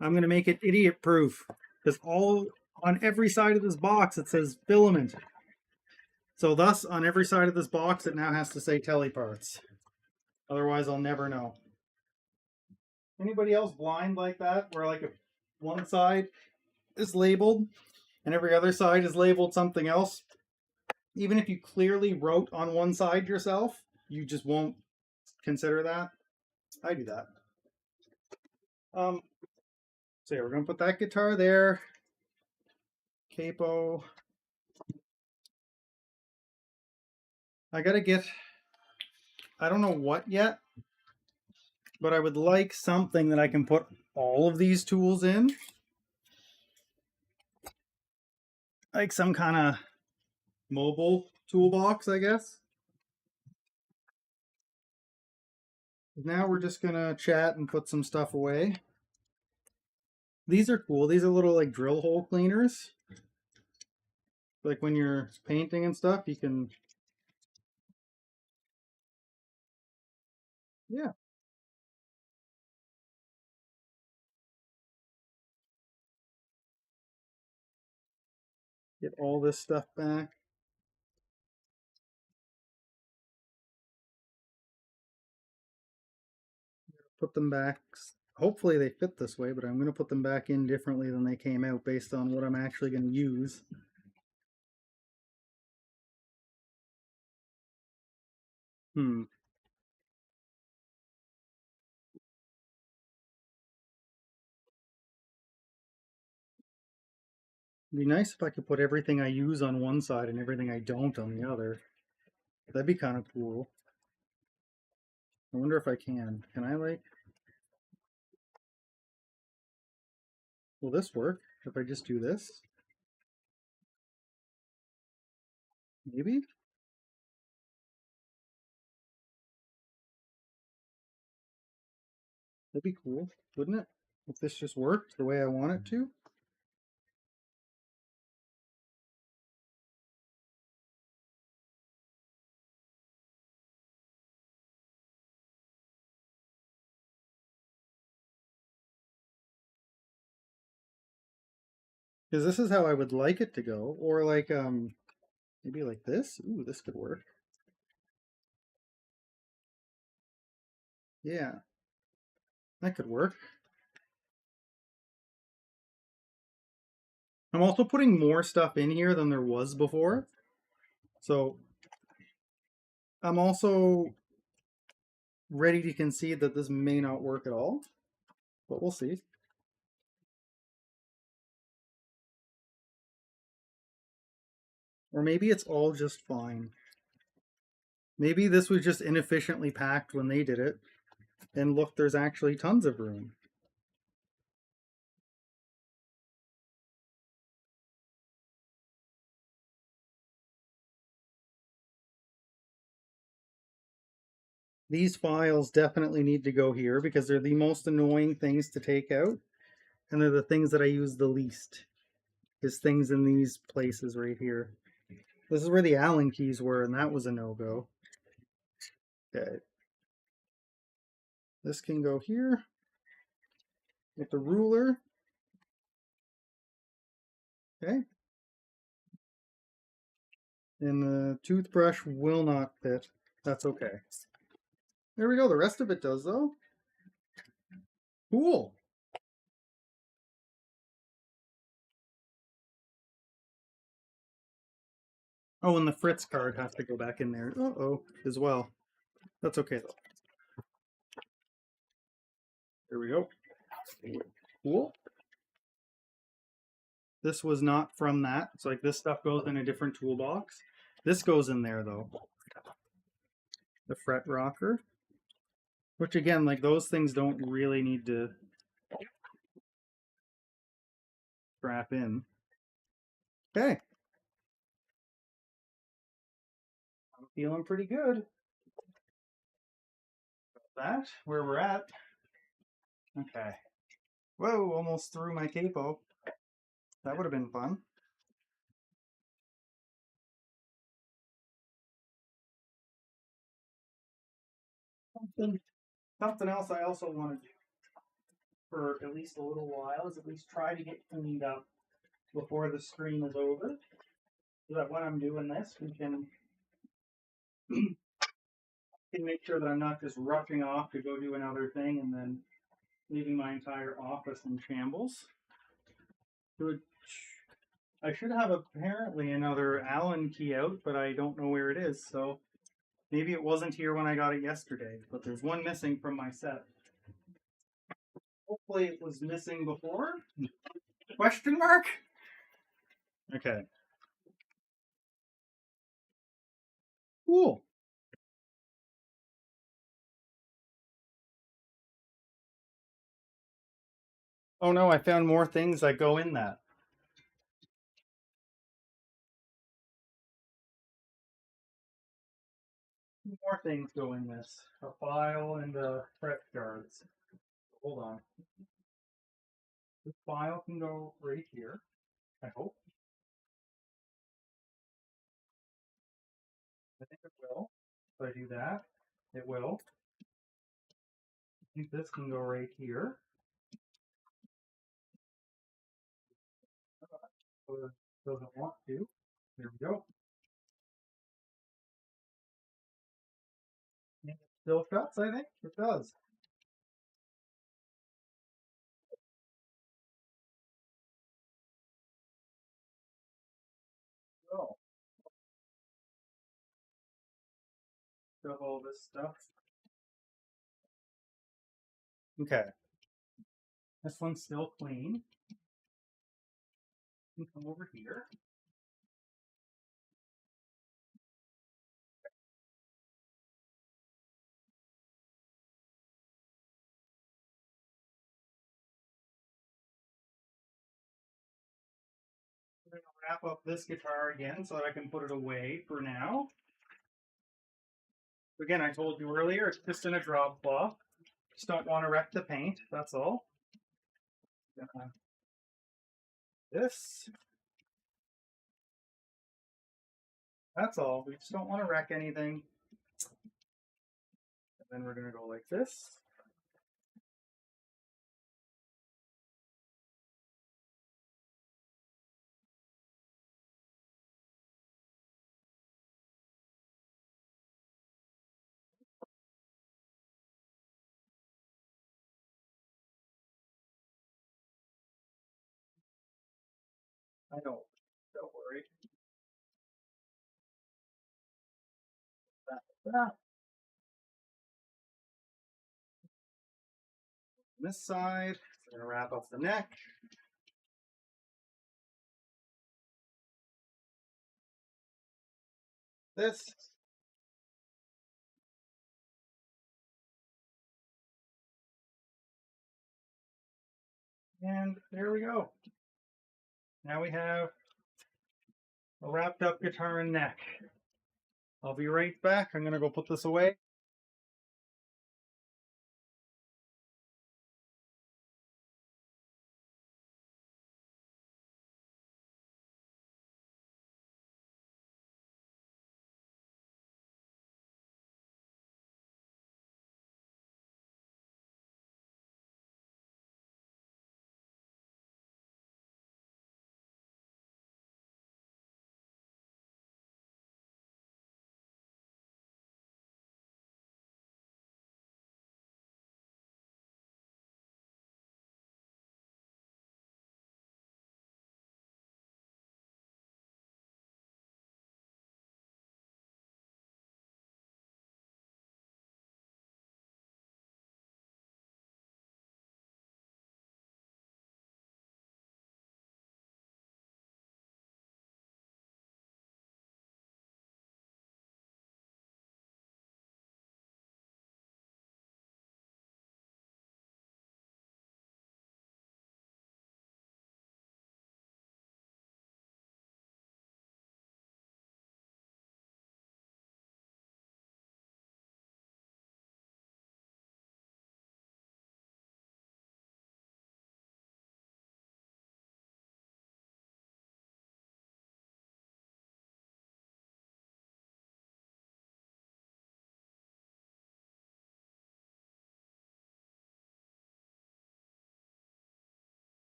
I'm going to make it idiot proof, because all on every side of this box it says filament. So thus on every side of this box it now has to say Teleparts. Otherwise I'll never know. Anybody else blind like that, where like if one side is labeled and every other side is labeled something else? Even if you clearly wrote on one side yourself, you just won't consider that. I do that. So yeah, we're gonna put that guitar there. Capo. I gotta get, I don't know what yet, but I would like something that I can put all of these tools in. Like some kind of mobile toolbox, I guess. Now we're just gonna chat and put some stuff away. These are cool. These are little like drill hole cleaners. Like when you're painting and stuff, you can, yeah, get all this stuff back. Put them back. Hopefully they fit this way, but I'm going to put them back in differently than they came out based on what I'm actually going to use. Hmm. It'd be nice if I could put everything I use on one side and everything I don't on the other. That'd be kind of cool. I wonder if I can. Can I, like, will this work if I just do this? Maybe? That'd be cool, wouldn't it? If this just worked the way I want it to. Because this is how I would like it to go. Or like, maybe like this. Ooh, this could work. Yeah, that could work. I'm also putting more stuff in here than there was before. So I'm also ready to concede that this may not work at all, but we'll see. Or maybe it's all just fine. Maybe this was just inefficiently packed when they did it. And look, there's actually tons of room. These files definitely need to go here because they're the most annoying things to take out. And they're the things that I use the least. Is things in these places right here. This is where the Allen keys were, and that was a no-go. Okay. This can go here with the ruler. Okay. And the toothbrush will not fit. That's okay. There we go. The rest of it does, though. Cool. Oh, and the Fritz card has to go back in there. Uh-oh, as well. That's okay, though. There we go. Cool. This was not from that. It's like this stuff goes in a different toolbox. This goes in there, though. The fret rocker. Which, again, like those things don't really need to strap in. Okay. I'm feeling pretty good. That, where we're at. Okay. Whoa, almost threw my capo. That would have been fun. Something else I also want to do for at least a little while is at least try to get cleaned up before the stream is over. So that when I'm doing this, we can make sure that I'm not just rushing off to go do another thing and then leaving my entire office in shambles. I should have apparently another Allen key out, but I don't know where it is, so maybe it wasn't here when I got it yesterday, but there's one missing from my set. Hopefully it was missing before? Question mark? Okay. Cool. Oh no, I found more things that go in that. Two more things go in this. A file and fret guards. Hold on. This file can go right here, I hope. I think it will. If I do that, it will. I think this can go right here. Doesn't want to. There we go. And it still shuts, I think. It does. So, shove all this stuff. Okay. This one's still clean. You can come over here. I'm going to wrap up this guitar again so that I can put it away for now. Again, I told you earlier, it's just in a drop cloth. Just don't want to wreck the paint, that's all. This. That's all. We just don't want to wreck anything. And then we're going to go like this. I know. Don't worry. That. This side, we're going to wrap up the neck. This. And there we go. Now we have a wrapped up guitar and neck. I'll be right back. I'm going to go put this away.